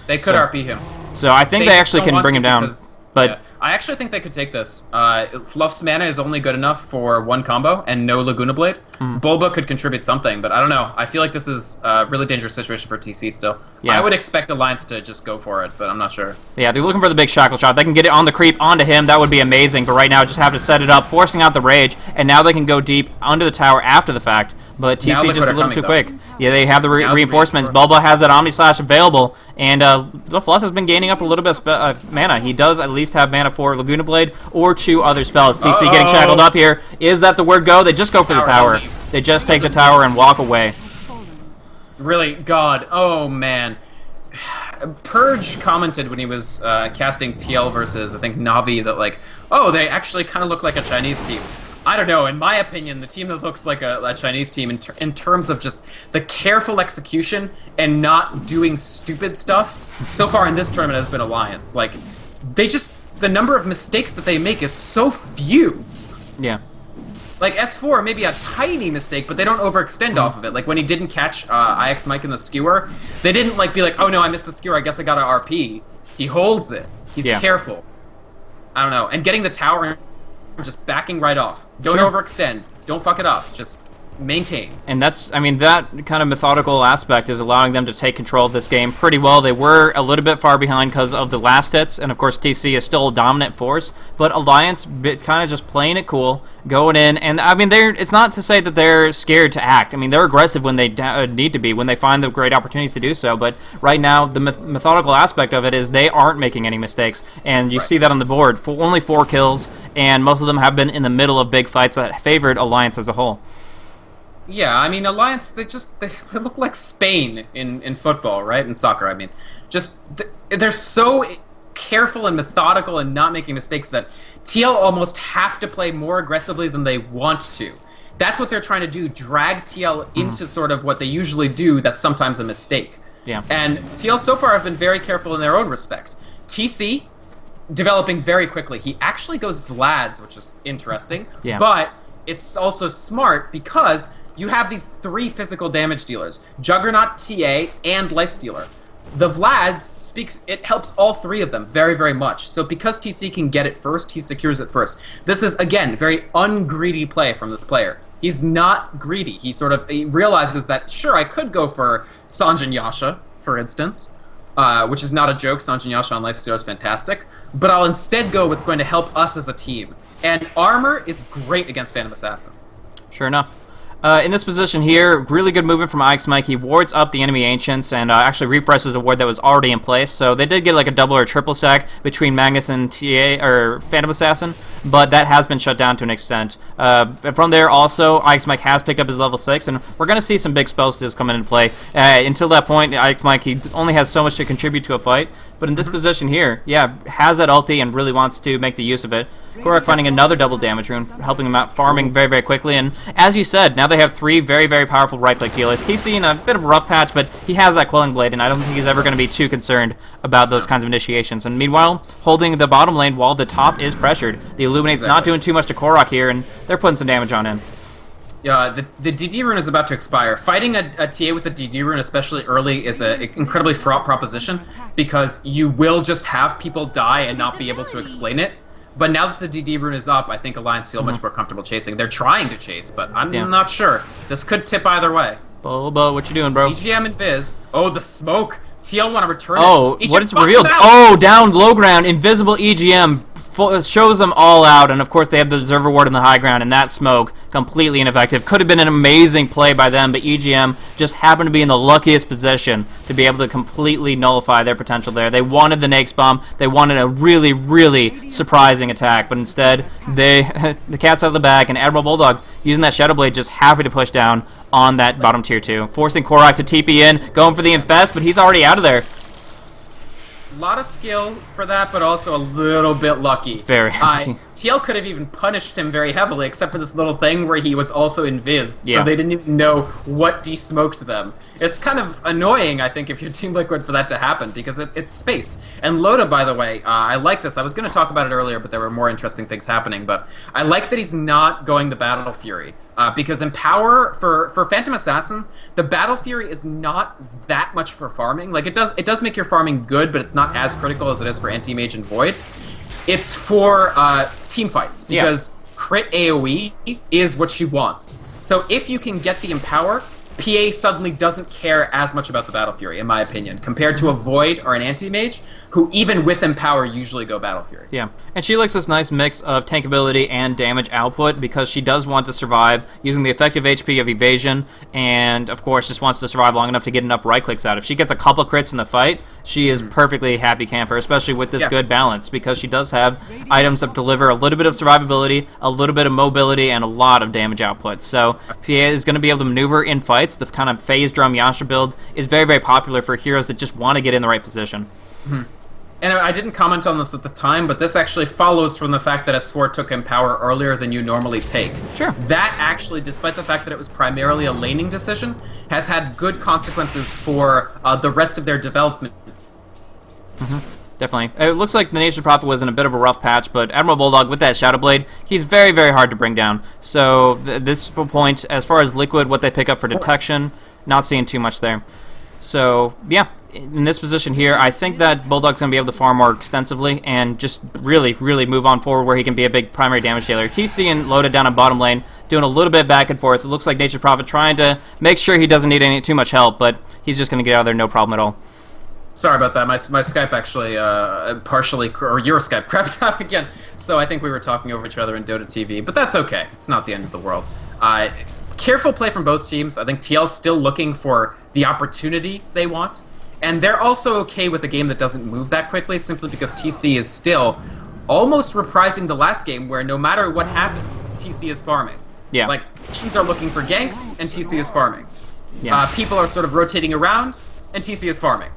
They could RP him. So I think they actually can bring him down. But yeah. I actually think they could take this. Fluff's mana is only good enough for one combo and no Laguna Blade. Bulba could contribute something, but I don't know. I feel like this is a really dangerous situation for TC still. Yeah. I would expect Alliance to just go for it, but I'm not sure. Yeah, they're looking for the big Shackle shot. They can get it on the creep onto him. That would be amazing, but right now just have to set it up, forcing out the Rage, and now they can go deep under the tower after the fact. But TC just a little too quick. Yeah, they have the reinforcements. Bulba has that Omni Slash available, and the Fluff has been gaining up a little bit of mana. He does at least have mana for Laguna Blade or 2 other spells. TC getting shackled up here. Is that the word go? They just go for the tower. They just take the tower and walk away. Really, God. Oh, man. Purge commented when he was casting TL versus, I think, Na'Vi, that, like, oh, they actually kind of look like a Chinese team. I don't know. In my opinion, the team that looks like a Chinese team in terms of just the careful execution and not doing stupid stuff so far in this tournament has been Alliance. Like, the number of mistakes that they make is so few. Yeah. Like, S4, maybe a tiny mistake, but they don't overextend off of it. Like, when he didn't catch Ix Mike in the skewer, they didn't, like, be like, oh no, I missed the skewer, I guess I gotta RP. He holds it. He's careful. I don't know. And getting the tower and just backing right off. Don't overextend. Don't fuck it up. Just maintain. And that's, I mean, that kind of methodical aspect is allowing them to take control of this game pretty well. They were a little bit far behind because of the last hits, and of course TC is still a dominant force, but Alliance kind of just playing it cool, going in, and I mean, it's not to say that they're scared to act. I mean, they're aggressive when they need to be, when they find the great opportunities to do so, but right now, the methodical aspect of it is they aren't making any mistakes, and you see that on the board. Only 4 kills, and most of them have been in the middle of big fights that favored Alliance as a whole. Yeah, I mean, Alliance, they look like Spain in football, right? In soccer, I mean. They're so careful and methodical and not making mistakes that TL almost have to play more aggressively than they want to. That's what they're trying to do, drag TL into sort of what they usually do that's sometimes a mistake. Yeah. And TL so far have been very careful in their own respect. TC, developing very quickly. He actually goes Vlad's, which is interesting. Yeah. But it's also smart because you have these 3 physical damage dealers, Juggernaut, TA, and Lifestealer. The Vlad's it helps all 3 of them very, very much. So because TC can get it first, he secures it first. This is, again, very ungreedy play from this player. He's not greedy. He realizes that, sure, I could go for Sanjin Yasha, for instance, which is not a joke. Sanjin Yasha on Lifestealer is fantastic. But I'll instead go what's going to help us as a team. And Armor is great against Phantom Assassin. Sure enough. In this position here, really good movement from Ixmike. He wards up the enemy Ancients and actually refreshes a ward that was already in place. So they did get like a double or triple stack between Magnus and TA or Phantom Assassin, but that has been shut down to an extent. From there also, Ixmike has picked up his level 6, and we're going to see some big spell steals come into play. Until that point, Ixmike, he only has so much to contribute to a fight, but in this position here, yeah, has that ulti and really wants to make the use of it. Korok finding another double damage rune, helping him out, farming very, very quickly. And as you said, now they have 3 very, very powerful right-click healers. TC in a bit of a rough patch, but he has that Quelling Blade, and I don't think he's ever going to be too concerned about those kinds of initiations. And meanwhile, holding the bottom lane while the top is pressured. The Illuminate's not doing too much to Korok here, and they're putting some damage on him. Yeah, the DD rune is about to expire. Fighting a TA with a DD rune, especially early, is an incredibly fraught proposition because you will just have people die and not be able to explain it. But now that the DD rune is up, I think Alliance feel much more comfortable chasing. They're trying to chase, but I'm not sure. This could tip either way. Boba, what you doing, bro? EGM and Viz. Oh, the smoke. TL want to return it. What is real? Oh, down low ground. Invisible EGM shows them all out, and of course they have the Observer Ward in the high ground, and that smoke, completely ineffective. Could have been an amazing play by them, but EGM just happened to be in the luckiest position to be able to completely nullify their potential there. They wanted the Nake's Bomb. They wanted a really, really surprising attack, but instead, the cat's out of the bag, and Admiral Bulldog, using that Shadow Blade, just happy to push down on that bottom tier 2. Forcing Korok to TP in, going for the Infest, but he's already out of there. A lot of skill for that, but also a little bit lucky. Very lucky. TL could have even punished him very heavily, except for this little thing where he was also invised, so they didn't even know what de-smoked them. It's kind of annoying, I think, if you're Team Liquid for that to happen, because it's space. And Loda, by the way, I like this. I was going to talk about it earlier, but there were more interesting things happening. But I like that he's not going the Battle Fury. Because in Power, for Phantom Assassin, the Battle Fury is not that much for farming. Like, it does make your farming good, but it's not as critical as it is for Anti-Mage and Void. It's for team fights, because crit AoE is what she wants. So if you can get the Empower, PA suddenly doesn't care as much about the Battle Fury, in my opinion, compared to a Void or an Anti-Mage, who even with Empower usually go Battle Fury. Yeah, and she likes this nice mix of tankability and damage output because she does want to survive using the effective HP of Evasion, and of course just wants to survive long enough to get enough right clicks out. If she gets a couple crits in the fight, she is perfectly happy camper, especially with this good balance, because she does have items that deliver a little bit of survivability, a little bit of mobility, and a lot of damage output. So PA is going to be able to maneuver in fights. The kind of phase drum Yasha build is very, very popular for heroes that just want to get in the right position. And I didn't comment on this at the time, but this actually follows from the fact that S4 took Empower earlier than you normally take. Sure. That actually, despite the fact that it was primarily a laning decision, has had good consequences for the rest of their development. Definitely. It looks like the Nation Prophet was in a bit of a rough patch, but Admiral Bulldog with that Shadow Blade, he's very, very hard to bring down. So this point, as far as Liquid, what they pick up for detection, not seeing too much there. So, yeah, in this position here, I think that Bulldog's going to be able to farm more extensively and just really, really move on forward where he can be a big primary damage dealer. TC and Loda down on bottom lane, doing a little bit back and forth. It looks like Nature's Prophet trying to make sure he doesn't need too much help, but he's just going to get out of there no problem at all. Sorry about that. My Skype actually partially, or your Skype crapped out again. So I think we were talking over each other in Dota TV, but that's okay. It's not the end of the world. Careful play from both teams. I think TL's still looking for the opportunity they want, and they're also okay with a game that doesn't move that quickly, simply because TC is still almost reprising the last game, where no matter what happens, TC is farming. Yeah. Like, teams are looking for ganks, and TC is farming. Yeah. People are sort of rotating around, and TC is farming.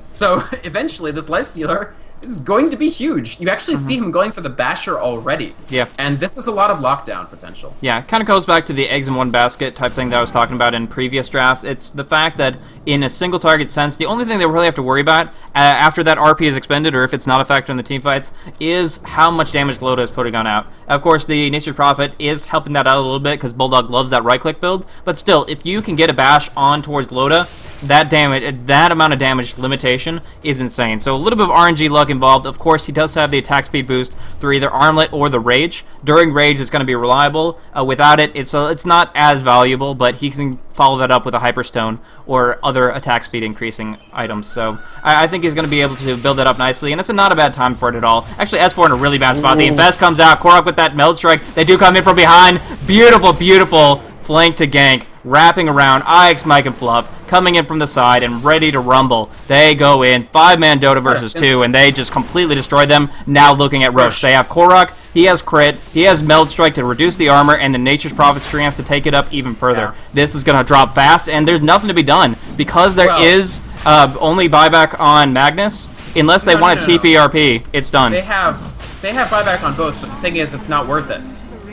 So eventually, this lifestealer is going to be huge. You actually see him going for the Basher already. Yeah. And this is a lot of lockdown potential. Yeah, it kind of goes back to the eggs in one basket type thing that I was talking about in previous drafts. It's the fact that in a single target sense, the only thing they really have to worry about after that RP is expended, or if it's not a factor in the team fights, is how much damage Loda is putting on out. Of course, the Nature's Prophet is helping that out a little bit because Bulldog loves that right-click build, but still, if you can get a bash on towards Loda, that amount of damage limitation is insane. So a little bit of RNG luck involved. Of course, he does have the attack speed boost through either Armlet or the Rage. During Rage, it's going to be reliable. Without it, it's not as valuable, but he can follow that up with a Hyperstone or other attack speed increasing items. So I think he's going to be able to build that up nicely, and it's not a bad time for it at all. Actually, S4 in a really bad spot. The Infest comes out. Korok with that Meld Strike. They do come in from behind. Beautiful, beautiful flank to gank. Wrapping around, IX, Mike, and Fluff, coming in from the side and ready to rumble. They go in, 5-man Dota versus 2, and they just completely destroy them. Now looking at Roche. They have Korok, he has Crit, he has Meld Strike to reduce the armor, and the Nature's Prophet's chance to take it up even further. Yeah. This is going to drop fast, and there's nothing to be done. Because there is only buyback on Magnus, unless they want a TPRP, it's done. They have buyback on both, but the thing is, it's not worth it.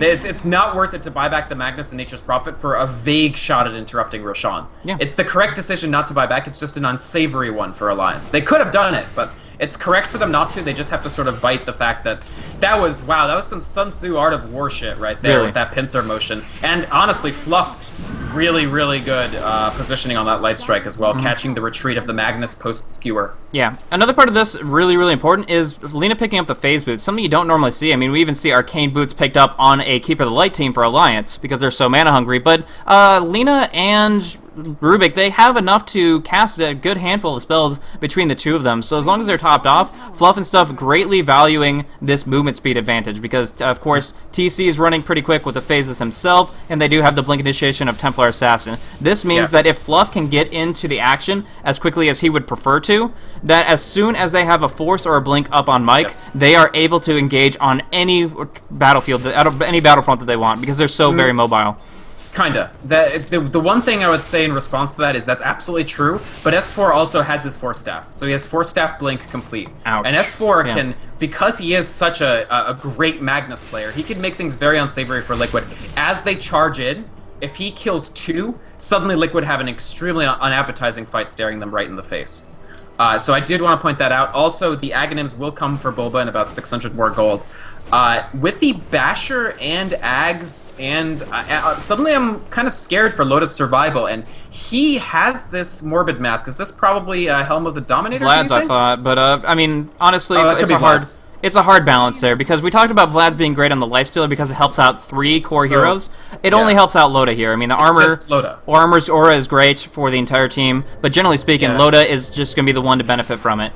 It's not worth it to buy back the Magnus and Nature's Prophet for a vague shot at interrupting Roshan. Yeah. It's the correct decision not to buy back. It's just an unsavory one for Alliance. They could have done it, but it's correct for them not to. They just have to sort of bite the fact that that was some Sun Tzu Art of War shit right there with that pincer motion. And honestly, Fluff, really, really good positioning on that Light Strike as well, catching the retreat of the Magnus post-skewer. Yeah. Another part of this, really, really important, is Lina picking up the Phase Boots, something you don't normally see. I mean, we even see Arcane Boots picked up on a Keeper of the Light team for Alliance because they're so mana hungry, but Lina and Rubik, they have enough to cast a good handful of spells between the two of them, so as long as they're topped off, Fluff and Stuff greatly valuing this movement speed advantage because, of course, TC is running pretty quick with the phases himself, and they do have the Blink Initiation of Templar Assassin. This means that if Fluff can get into the action as quickly as he would prefer to, that as soon as they have a Force or a Blink up on Mike, they are able to engage on any battlefield, any battlefront that they want, because they're so very mobile. Kinda. The one thing I would say in response to that is that's absolutely true, but S4 also has his Force Staff. So he has Force Staff Blink complete. Ouch. And S4 can, because he is such a great Magnus player, he can make things very unsavory for Liquid. As they charge in, if he kills 2, suddenly Liquid have an extremely unappetizing fight staring them right in the face. So I did want to point that out. Also, the Aghanims will come for Bulba in about 600 more gold. With the Basher and Ags, and suddenly I'm kind of scared for Loda's survival, and he has this Morbid Mask. Is this probably Helm of the Dominator? Vlad's, I thought, but I mean, honestly, Vlad's. It's a hard balance there, because we talked about Vlad's being great on the Lifestealer because it helps out 3 core heroes. It only helps out Loda here. I mean, the armor's aura is great for the entire team, but generally speaking, Loda is just going to be the one to benefit from it.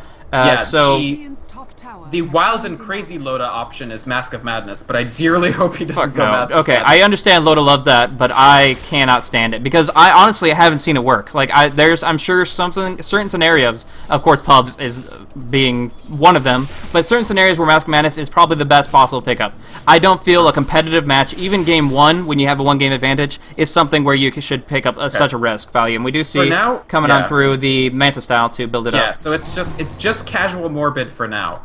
The wild and crazy Loda option is Mask of Madness, but I dearly hope he doesn't go Mask of Madness. I understand Loda loves that, but I cannot stand it because I honestly haven't seen it work. Like I'm sure certain scenarios, of course, pubs is being one of them, but certain scenarios where Mask of Madness is probably the best possible pickup. I don't feel a competitive match, even game 1 when you have a 1-game advantage, is something where you should pick up such a risk value, and we do see coming on through the Manta style to build it up. Yeah, so it's just casual Morbid for now.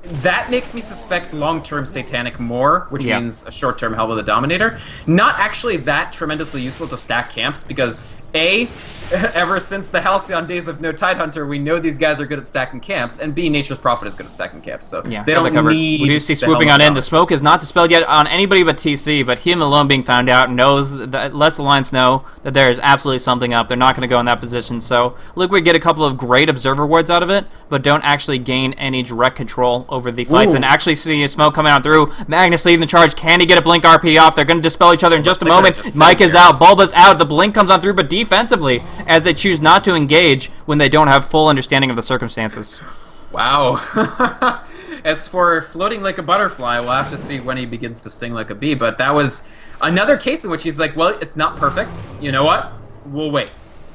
That makes me suspect long-term Satanic more, which means a short-term Helm of the Dominator. Not actually that tremendously useful to stack camps, because Ever since the Halcyon days of No Tidehunter, we know these guys are good at stacking camps, and B, Nature's Prophet is good at stacking camps, so Yeah, they got that don't covered. need. We do see the swooping on helmet in. The power. smoke is not dispelled yet on anybody but TC, but him alone being found out knows that lets Alliance know that there is absolutely something up. They're not going to go in that position. So Liquid get a couple of great observer wards out of it, but don't actually gain any direct control over the fights. Ooh. And actually see a smoke coming out through. Magnus leading the charge. Can he get a blink RP off? They're going to dispel each other in just a Liquid are moment. just Mike sitting is here. out. Bulba's out. The blink comes on through, but defensively, as they choose not to engage when they don't have full understanding of the circumstances. Wow. As for floating like a butterfly, we'll have to see when he begins to sting like a bee, but that was another case in which he's like, well, it's not perfect. You know what? We'll wait.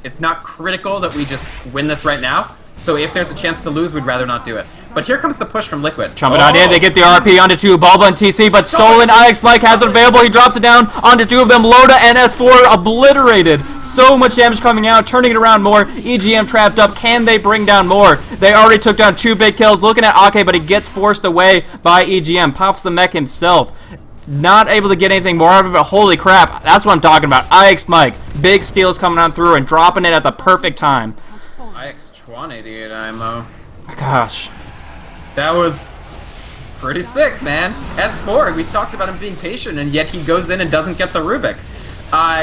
It's not critical that we just win this right now, so if there's a chance to lose, we'd rather not do it. But here comes the push from Liquid. Chumping on in, they get the RP onto two, Bulba and TC, but stolen. Ix Mike has it available, he drops it down onto two of them. Loda and S4 obliterated. So much damage coming out, turning it around more. EGM trapped up, can they bring down more? They already took down 2 big kills, looking at Ake, but he gets forced away by EGM, pops the mech himself. Not able to get anything more out of it, but holy crap, that's what I'm talking about. Ix Mike, big steals coming on through and dropping it at the perfect time. IX 188 IMO. Gosh. That was pretty sick, man. S4, we talked about him being patient, and yet he goes in and doesn't get the Rubik.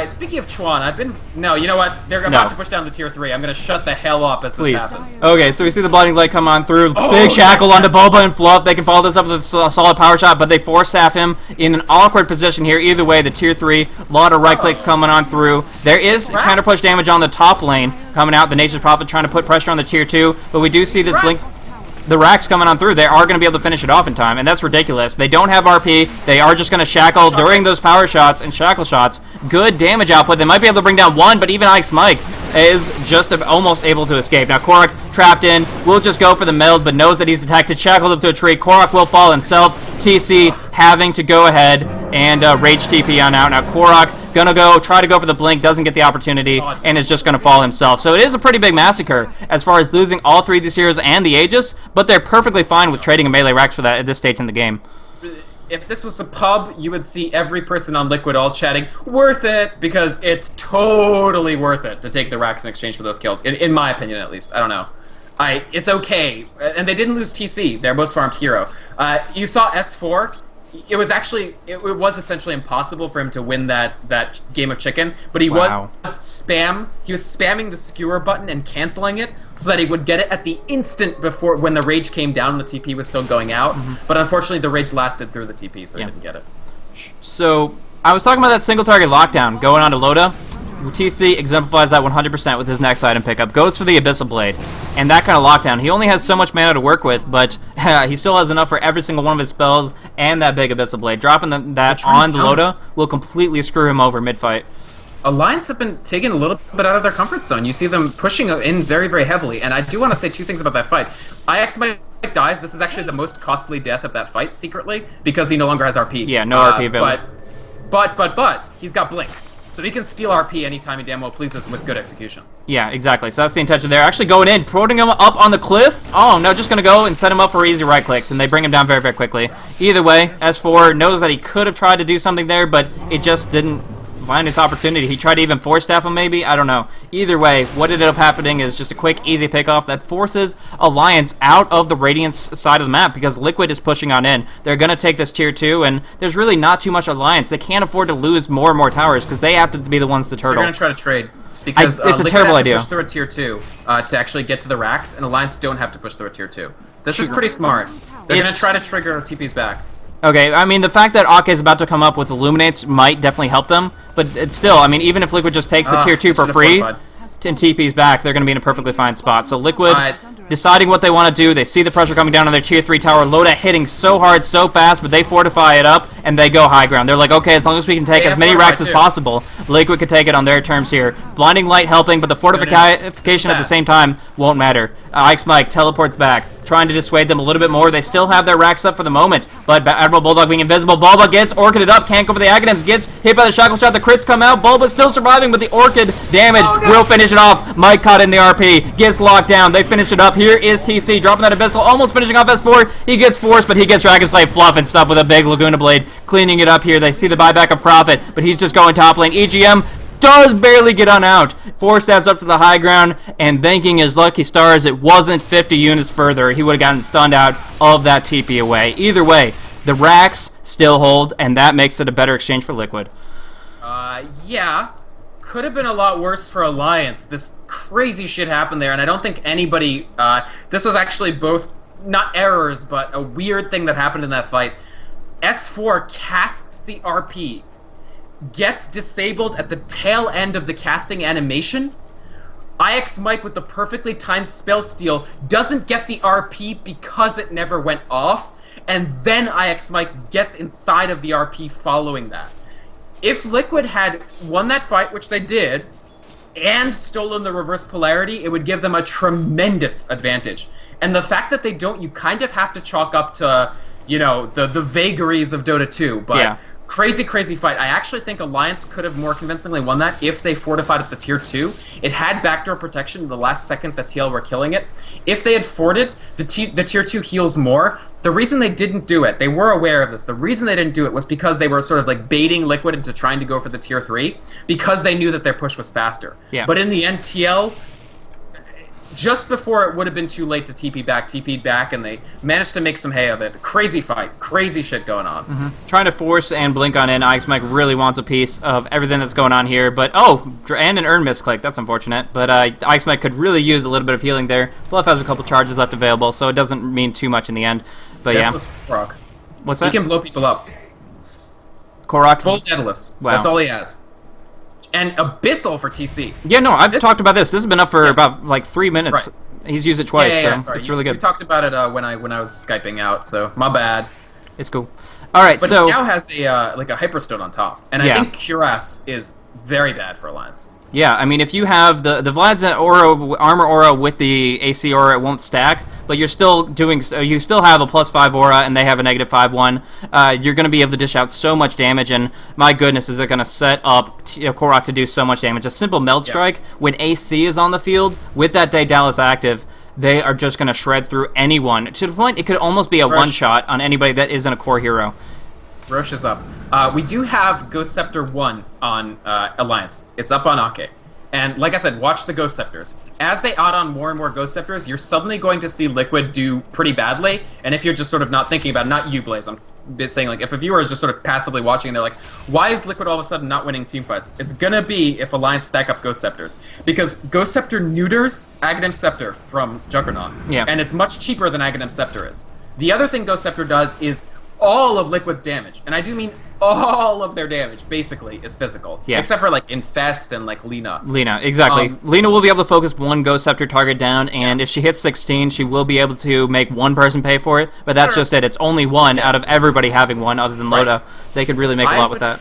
Speaking of Chuan, no, you know what? They're about to push down to tier 3. I'm gonna shut the hell up as Please. this happens. Okay, so we see the Blinding Light come on through. Oh, Big shackle nice. onto Bulba and Fluff. They can follow this up with a solid power shot, but they force staff him in an awkward position here. Either way, the tier 3, a lot of right click coming on through. There is Rats. counter push damage on the top lane coming out. The Nature's Prophet trying to put pressure on the tier 2, but we do see this Rats. blink. The racks coming on through, they are going to be able to finish it off in time, and that's ridiculous. They don't have RP. They are just going to shackle during those power shots and shackle shots. Good damage output. They might be able to bring down one, but even Ix Mike is just almost able to escape. Now Korok trapped in, will just go for the meld, but knows that he's detected, shackled up to a tree. Korok will fall himself. TC having to go ahead and rage TP on out. Now Korok gonna try to go for the blink, doesn't get the opportunity, and is just gonna fall himself. So it is a pretty big massacre as far as losing all 3 of these heroes and the Aegis, but they're perfectly fine with trading a melee Rex for that at this stage in the game. If this was a pub, you would see every person on Liquid all chatting, worth it, because it's totally worth it to take the racks in exchange for those kills, in my opinion at least. I don't know. It's okay. And they didn't lose TC, their most farmed hero. You saw S4. It was essentially impossible for him to win that game of chicken, but he was spamming the skewer button and canceling it so that he would get it at the instant before when the rage came down and the TP was still going out. But unfortunately the rage lasted through the TP, so he didn't get it. So I was talking about that single target lockdown going on to Loda. TC exemplifies that 100% with his next item pickup. Goes for the Abyssal Blade. And that kind of lockdown. He only has so much mana to work with, but he still has enough for every single one of his spells and that big Abyssal Blade. Dropping that on Loda will completely screw him over mid-fight. Alliance have been taken a little bit out of their comfort zone. You see them pushing in very, very heavily, and I do want to say 2 things about that fight. Ix Mike dies. This is actually the most costly death of that fight, secretly, because he no longer has RP. Yeah, no RP available. But he's got Blink. So he can steal RP anytime he damn well pleases with good execution. Yeah, exactly. So that's the intention there. Actually going in, putting him up on the cliff. Oh, no, just going to go and set him up for easy right clicks, and they bring him down very, very quickly. Either way, S4 knows that he could have tried to do something there, but it just didn't find its opportunity. He tried to even force staff him maybe, I don't know. Either way, what ended up happening is just a quick, easy pickoff that forces Alliance out of the Radiance side of the map because Liquid is pushing on in. They're going to take this tier 2, and there's really not too much Alliance. They can't afford to lose more and more towers because they have to be the ones to turtle. They're going to try to trade. Because it's a Liquid terrible have to idea. push through a tier 2 to actually get to the racks, and Alliance don't have to push through a tier 2. This is pretty smart. They're going to try to trigger TP's back. Okay, I mean, the fact that Ake is about to come up with Illuminates might definitely help them, but it's still, I mean, even if Liquid just takes the tier 2 for free and TP's back, they're going to be in a perfectly fine spot. So Liquid deciding what they want to do, they see the pressure coming down on their tier 3 tower, Loda hitting so hard, so fast, but they fortify it up, and they go high ground. They're like, okay, as long as we can take as many racks as possible, Liquid could take it on their terms here. Blinding Light helping, but the fortification at the same time won't matter. Ix Mike teleports back, trying to dissuade them a little bit more. They still have their racks up for the moment, but Admiral Bulldog being invisible. Bulba gets Orchided up, can't go for the Aghanims, gets hit by the Shackle Shot, the crits come out. Bulba's still surviving, but the Orchid damage will finish it off. Mike caught in the RP, gets locked down. They finish it up. Here is TC dropping that Abyssal, almost finishing off S4. He gets forced, but he gets Dragon Slave Fluff and stuff with a big Laguna Blade, cleaning it up here. They see the buyback of Prophet, but he's just going top lane. EGM does barely get on out. 4 steps up to the high ground, and thanking his lucky stars it wasn't 50 units further. He would have gotten stunned out of that TP away. Either way, the racks still hold, and that makes it a better exchange for Liquid. Yeah. Could have been a lot worse for Alliance. This crazy shit happened there, and I don't think anybody... this was actually both, not errors, but a weird thing that happened in that fight. S4 casts the RP, gets disabled at the tail end of the casting animation. IX Mike with the perfectly timed spell steal doesn't get the RP because it never went off, and then IX Mike gets inside of the RP following that. If Liquid had won that fight, which they did, and stolen the reverse polarity, it would give them a tremendous advantage. And the fact that they don't, you kind of have to chalk up to, you know, the vagaries of Dota 2. But yeah. Crazy, crazy fight. I actually think Alliance could have more convincingly won that if they fortified at the tier 2. It had backdoor protection in the last second that TL were killing it. If they had forted, the tier 2 heals more. The reason they didn't do it, they were aware of this. The reason they didn't do it was because they were sort of like baiting Liquid into trying to go for the tier 3 because they knew that their push was faster. Yeah. But in the end, TL, just before it would have been too late to TP'd back, and they managed to make some hay of it. Crazy fight. Crazy shit going on. Trying to force and blink on in. IX Mike really wants a piece of everything that's going on here. But, and an earn misclick. That's unfortunate. But IX Mike could really use a little bit of healing there. Fluff has a couple charges left available, so it doesn't mean too much in the end. But Deathless Korok. What's that? He can blow people up. Korok? Full Deathless. Wow. That's all he has. And Abyssal for TC. Yeah, no, I've talked about this. This has been up for about like 3 minutes. Right. He's used it twice, Sorry. it's really good. We talked about it when I was Skyping out, so my bad. It's cool. All right, But so he now has a like a Hyperstone on top, and I think Cuirass is very bad for Alliance. yeah, I mean, if you have the Vlad's aura, armor aura with the AC aura, it won't stack, but you're still doing. You still have a +5 aura, and they have a -5/1. You're going to be able to dish out so much damage, and my goodness, is it going to set up Korok to do so much damage? A simple meld strike when AC is on the field with that Daedalus active. They are just going to shred through anyone to the point it could almost be a one-shot on anybody that isn't a core hero. Roche is up. We do have Ghost Scepter 1 on Alliance. It's up on Ake. And like I said, watch the Ghost Scepters. As they add on more and more Ghost Scepters, you're suddenly going to see Liquid do pretty badly. And if you're just sort of not thinking about it, not you, Blaze, I'm saying, like, if a viewer is just sort of passively watching and they're like, why is Liquid all of a sudden not winning teamfights? It's gonna be if Alliance stack up Ghost Scepters. Because Ghost Scepter neuters Aghanim Scepter from Juggernaut. Yeah. And it's much cheaper than Aghanim Scepter is. The other thing Ghost Scepter does is all of Liquid's damage, and I do mean all of their damage, basically, is physical. Yeah. Except for, like, Infest and, like, Lina. Lina, exactly. Lina will be able to focus one Ghost Scepter target down, and if she hits 16, she will be able to make one person pay for it, but that's just it. It's only one out of everybody having one other than Loda. They could really make a lot with that.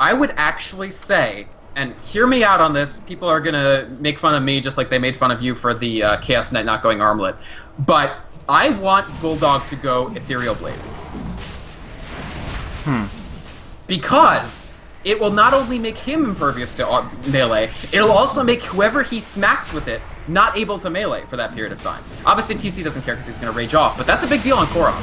I would actually say, and hear me out on this, people are going to make fun of me just like they made fun of you for the Chaos Knight not going Armlet, but I want Bulldog to go Ethereal Blade. Because it will not only make him impervious to melee, it'll also make whoever he smacks with it not able to melee for that period of time. Obviously, TC doesn't care because he's going to rage off, but that's a big deal on Korok.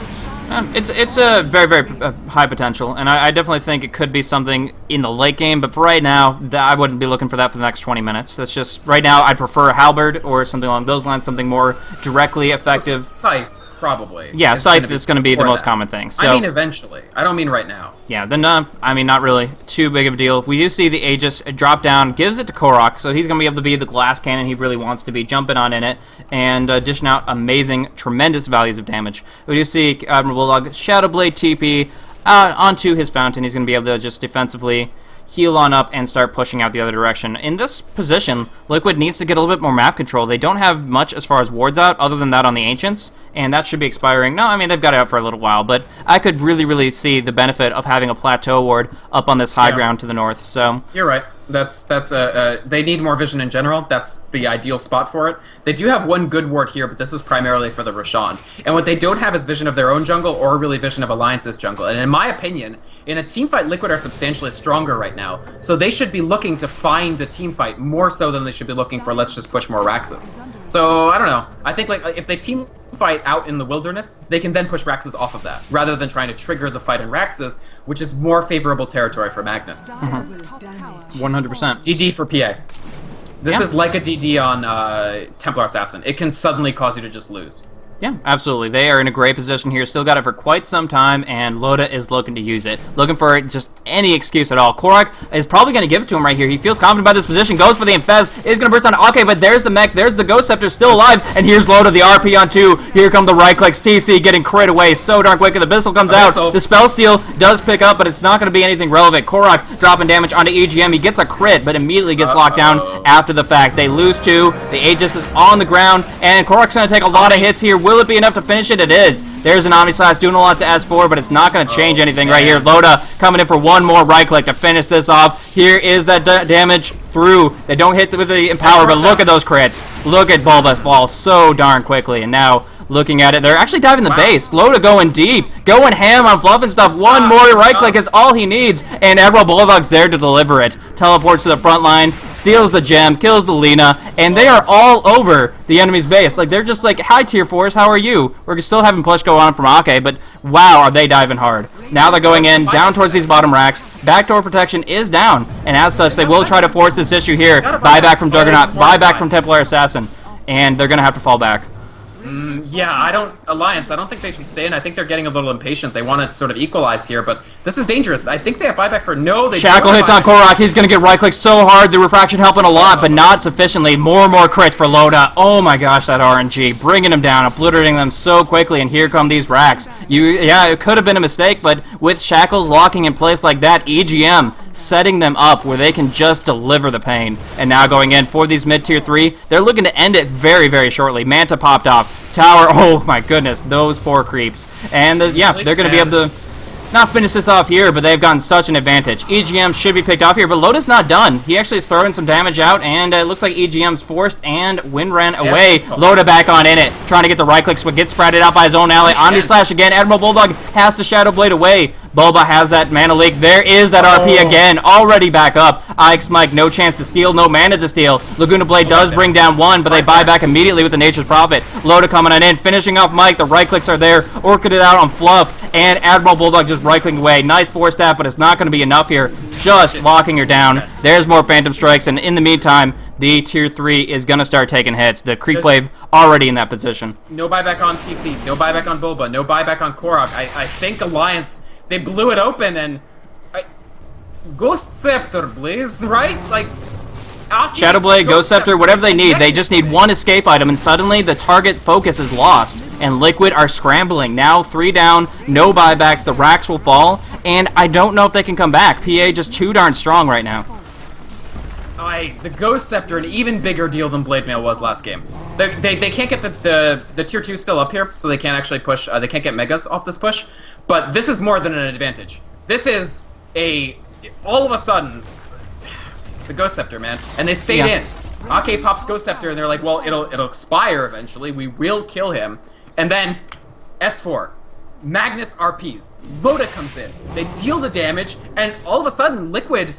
It's a very, very high potential, and I definitely think it could be something in the late game, but for right now, I wouldn't be looking for that for the next 20 minutes. That's just, right now, I'd prefer a Halberd or something along those lines, something more directly effective. Scythe. Probably. Yeah, Scythe is going to be the most common thing. So, I mean eventually. I don't mean right now. Yeah, then I mean not really too big of a deal. If we do see the Aegis drop down, gives it to Korok, so he's going to be able to be the glass cannon he really wants to be, jumping on in it, and dishing out amazing, tremendous values of damage. We do see Admiral Bulldog Shadow Blade TP onto his fountain. He's going to be able to just defensively heal on up and start pushing out the other direction. In this position, Liquid needs to get a little bit more map control. They don't have much as far as wards out, other than that on the Ancients, and that should be expiring. No, I mean, they've got it out for a little while, but I could really, really see the benefit of having a plateau ward up on this high ground to the north, so... You're right. They need more vision in general. That's the ideal spot for it. They do have one good ward here, but this was primarily for the Roshan. And what they don't have is vision of their own jungle, or really vision of Alliance's jungle. And in my opinion, in a teamfight, Liquid are substantially stronger right now, so they should be looking to find a teamfight more so than they should be looking for let's just push more Raxes. So, I don't know. I think, like, if they team fight out in the wilderness, they can then push Raxus off of that, rather than trying to trigger the fight in Raxus, which is more favorable territory for Magnus. 100%. DD for PA. This is like a DD on Templar Assassin. It can suddenly cause you to just lose. Yeah, absolutely. They are in a great position here. Still got it for quite some time, and Loda is looking to use it. Looking for just any excuse at all. Korok is probably going to give it to him right here. He feels confident about this position. Goes for the Infest. Is going to burst on Ake, but there's the mech. There's the Ghost Scepter still alive. And here's Loda, the RP on 2. Here come the right clicks. TC getting crit away so darn quick. The Abyssal comes out. The Spell Steal does pick up, but it's not going to be anything relevant. Korok dropping damage onto EGM. He gets a crit, but immediately gets locked down after the fact. They lose 2. The Aegis is on the ground, and Korok's going to take a lot of hits here. Will it be enough to finish it? It is. There's an Omnislash doing a lot to S4, but it's not going to change anything right here. Loda coming in for one more right click to finish this off. Here is that damage through. They don't hit with the Empower, but look at those crits. Look at Bulba fall so darn quickly, and now looking at it, they're actually diving the base. Loda going deep, going ham on Fluff and stuff. One more right click is all he needs, and Admiral Bulldog's there to deliver it. Teleports to the front line, steals the gem, kills the Lina, and they are all over the enemy's base. Like, they're just like, hi tier 4s, how are you? We're still having push go on from Ake, but wow, are they diving hard. Now they're going in, down towards these bottom racks. Backdoor protection is down, and as such, they will try to force this issue here. Buyback from Juggernaut, buyback from Templar Assassin, and they're going to have to fall back. Yeah, Alliance, I don't think they should stay in. I think they're getting a little impatient. They want to sort of equalize here, but this is dangerous. I think they have buyback for no. They Shackle hits on Korok. He's going to get right click so hard. The refraction helping a lot, but not sufficiently. More and more crits for Loda. Oh my gosh, that RNG. Bringing them down, obliterating them so quickly, and here come these racks. Yeah, it could have been a mistake, but with Shackles locking in place like that, EGM setting them up where they can just deliver the pain. And now going in for these mid-tier 3, they're looking to end it very, very shortly. Manta popped off. Tower, oh my goodness, those poor creeps. And yeah, they're going to be able to not finish this off here, but they've gotten such an advantage. EGM should be picked off here, but Loda's not done. He actually is throwing some damage out, and it looks like EGM's forced, and Wind ran away. Yes. Loda back on in it, trying to get the right clicks, but gets sprouted out by his own ally. Omnislash again. Admiral Bulldog has to Shadow Blade away. Bulba has that mana leak. There is that RP again, already back up. Ix Mike, no chance to steal, no mana to steal. Laguna Blade does bring down one, but they buy back immediately with the Nature's Prophet. Loda coming on in, finishing off Mike. The right clicks are there. Orchid it out on Fluff, and Admiral Bulldog just right clicking away. Nice force staff, but it's not going to be enough here. Just locking her down. There's more Phantom Strikes, and in the meantime, the tier 3 is going to start taking hits. The Creep Wave already in that position. No buyback on TC, no buyback on Bulba, no buyback on Korok. I think Alliance, they blew it open, and Ghost Scepter, please, right? Like, Shadowblade, Ghost Scepter, whatever they need. They just need one escape item, and suddenly the target focus is lost. And Liquid are scrambling. Now 3 down, no buybacks. The racks will fall, and I don't know if they can come back. PA just too darn strong right now. The Ghost Scepter, an even bigger deal than Blade Mail was last game. They can't get the tier 2 still up here, so they can't actually push. They can't get Megas off this push. But this is more than an advantage. This is all of a sudden, the Ghost Scepter, man. And they stayed in. Ake pops Ghost Scepter, and they're like, well, it'll expire eventually. We will kill him. And then S4. Magnus RPs. Loda comes in. They deal the damage, and all of a sudden, Liquid,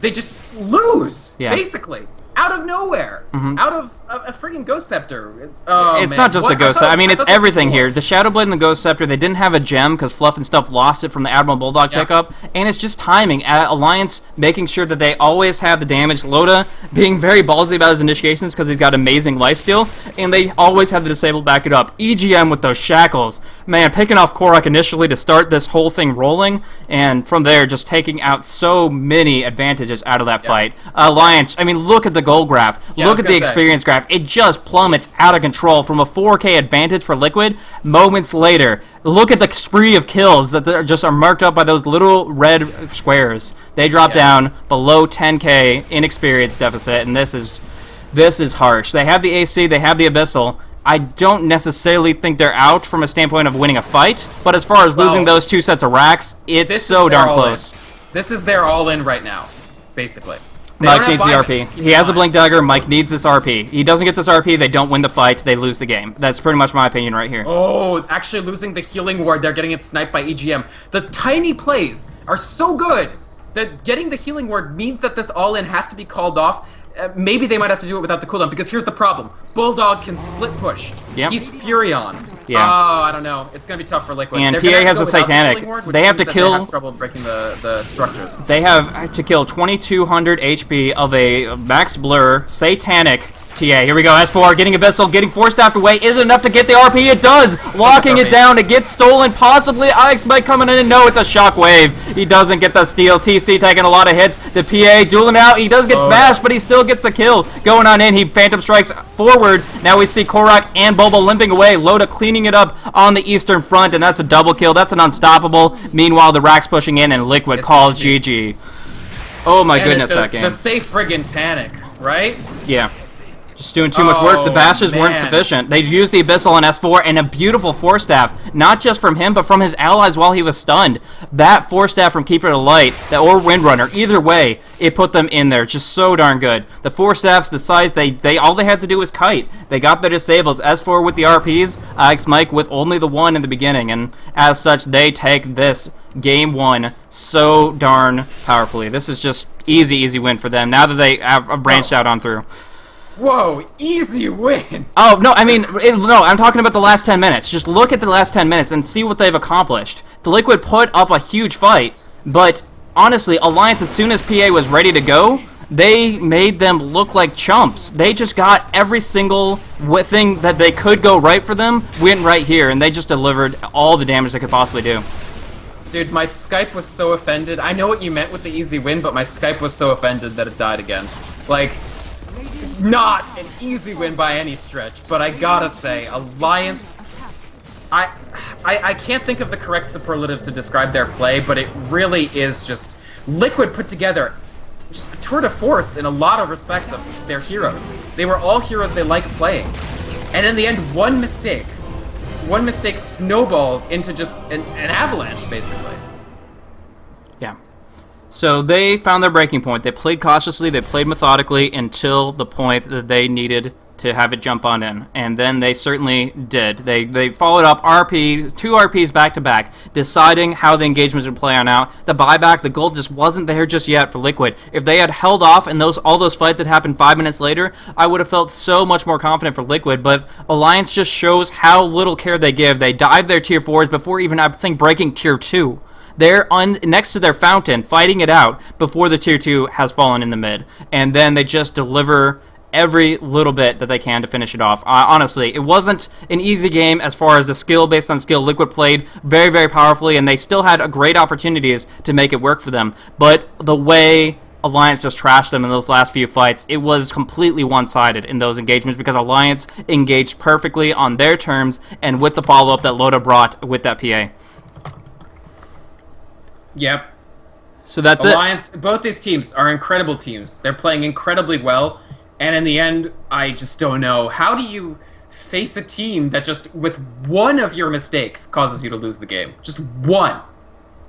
they just lose, basically. Out of nowhere. Out of a freaking Ghost Scepter. It's not just the Ghost Scepter. I mean, it's everything here. The Shadowblade and the Ghost Scepter, they didn't have a gem because Fluff and stuff lost it from the Admiral Bulldog pickup. And it's just timing. Alliance making sure that they always have the damage. Loda being very ballsy about his initiations because he's got amazing lifesteal. And they always have the Disabled back it up. EGM with those shackles. Man, picking off Korok initially to start this whole thing rolling. And from there, just taking out so many advantages out of that fight. Alliance, I mean, look at the goal graph. Look at the experience graph. It just plummets out of control from a 4K advantage for Liquid. Moments later, look at the spree of kills that are marked up by those little red squares. They drop down below 10K in experience deficit, and this is harsh. They have the AC, they have the Abyssal. I don't necessarily think they're out from a standpoint of winning a fight, but as far as losing those 2 sets of racks, it's so darn close. This is their all-in right now, basically. Mike needs the RP. He has a Blink Dagger. Mike needs this RP. He doesn't get this RP, they don't win the fight. They lose the game. That's pretty much my opinion right here. Oh, actually losing the Healing Ward. They're getting it sniped by EGM. The tiny plays are so good that getting the Healing Ward means that this all-in has to be called off. maybe they might have to do it without the cooldown, because here's the problem. Bulldog can split push. Yeah. He's Furion. Yeah. Oh, I don't know. It's going to be tough for Liquid. And They're PA gonna have has to a go without the Satanic. Healing Ward, which They have means to that kill- They have trouble breaking the structures. They have to kill 2200 HP of a Max Blur Satanic TA. Here we go, S4 getting Abyssal, getting Force Staffed away. Is it enough to get the RP? It does! Locking it RP. down, it gets stolen, possibly. Ix might come in, no, it's a Shockwave. He doesn't get the steal. TC taking a lot of hits. The PA dueling out, he does get smashed, but he still gets the kill. Going on in, he Phantom Strikes forward. Now we see Korok and Bobo limping away. Loda cleaning it up on the eastern front, and that's a double kill. That's an unstoppable. Meanwhile, the Rax pushing in, and Liquid calls GG. Oh my goodness, that game. The safe friggin' Tanic, right? Yeah. Just doing too much work. The bashes weren't man. sufficient. They used the Abyssal on S4 and a beautiful Force Staff, not just from him, but from his allies while he was stunned. That Force Staff from Keeper of the Light, or Windrunner, either way, it put them in there. Just so darn good. The Force Staffs, the size, all they had to do was kite. They got their disables. S4 with the RPs, Ix Mike with only the one in the beginning, and as such, they take this Game 1 so darn powerfully. This is just easy win for them now that they have branched out on through. Whoa, easy win! Oh, no, I mean, no, I'm talking about the last 10 minutes. Just look at the last 10 minutes and see what they've accomplished. The Liquid put up a huge fight, but honestly, Alliance, as soon as PA was ready to go, they made them look like chumps. They just got every single thing that they could go right for them, went right here, and they just delivered all the damage they could possibly do. Dude, my Skype was so offended. I know what you meant with the easy win, but my Skype was so offended that it died again. Like, not an easy win by any stretch, but I gotta say, Alliance... I can't think of the correct superlatives to describe their play, but it really is just... Liquid put together just a tour de force in a lot of respects of their heroes. They were all heroes they like playing. And in the end, one mistake snowballs into just an avalanche, basically. Yeah. So they found their breaking point. They played cautiously, they played methodically until the point that they needed to have it jump on in. And then they certainly did. They followed up two RPs back to back, deciding how the engagements would play on out. The buyback, the gold just wasn't there just yet for Liquid. If they had held off and all those fights had happened 5 minutes later, I would have felt so much more confident for Liquid, but Alliance just shows how little care they give. They dive their tier 4s before even, I think, breaking tier 2. They're next to their fountain, fighting it out before the tier 2 has fallen in the mid. And then they just deliver every little bit that they can to finish it off. Honestly, it wasn't an easy game as far as the skill. Based on skill, Liquid played very, very powerfully, and they still had great opportunities to make it work for them. But the way Alliance just trashed them in those last few fights, it was completely one-sided in those engagements because Alliance engaged perfectly on their terms and with the follow-up that Loda brought with that PA. Yep. So that's Alliance, both these teams are incredible teams. They're playing incredibly well, and in the end, I just don't know. How do you face a team that just, with one of your mistakes, causes you to lose the game? Just one.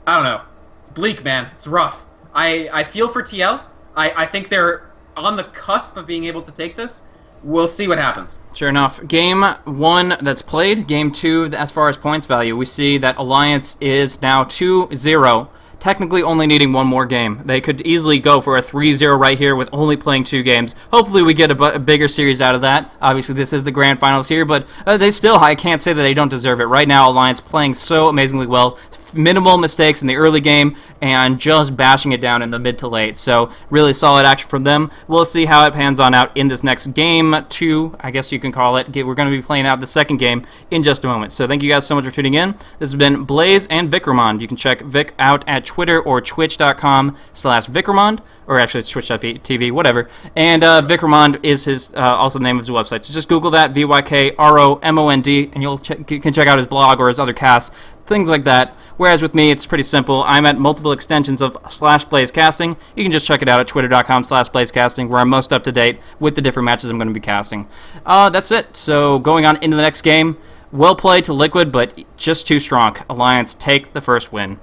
I don't know. It's bleak, man. It's rough. I feel for TL. I think they're on the cusp of being able to take this. We'll see what happens. Sure enough. Game 1 that's played. Game 2, as far as points value, we see that Alliance is now 2-0. Technically only needing one more game. They could easily go for a 3-0 right here with only playing 2 games. Hopefully we get a bigger series out of that. Obviously this is the grand finals here, but I can't say that they don't deserve it. Right now Alliance playing so amazingly well. Minimal mistakes in the early game and just bashing it down in the mid to late. So really solid action from them. We'll see how it pans on out in this next game 2, I guess you can call it. We're going to be playing out the second game in just a moment. So thank you guys so much for tuning in. This has been Blaze and Vikramond. You can check Vic out at Twitter or twitch.com/Vikramond, or actually it's twitch.tv, whatever. And Vikramond is his also the name of his website. So just Google that, VYKROMOND, and you can check out his blog or his other casts, things like that. Whereas with me, it's pretty simple. I'm at multiple extensions of /BlazeCasting. You can just check it out at twitter.com/BlazeCasting, where I'm most up to date with the different matches I'm going to be casting. That's it. So going on into the next game, well played to Liquid, but just too strong. Alliance take the first win.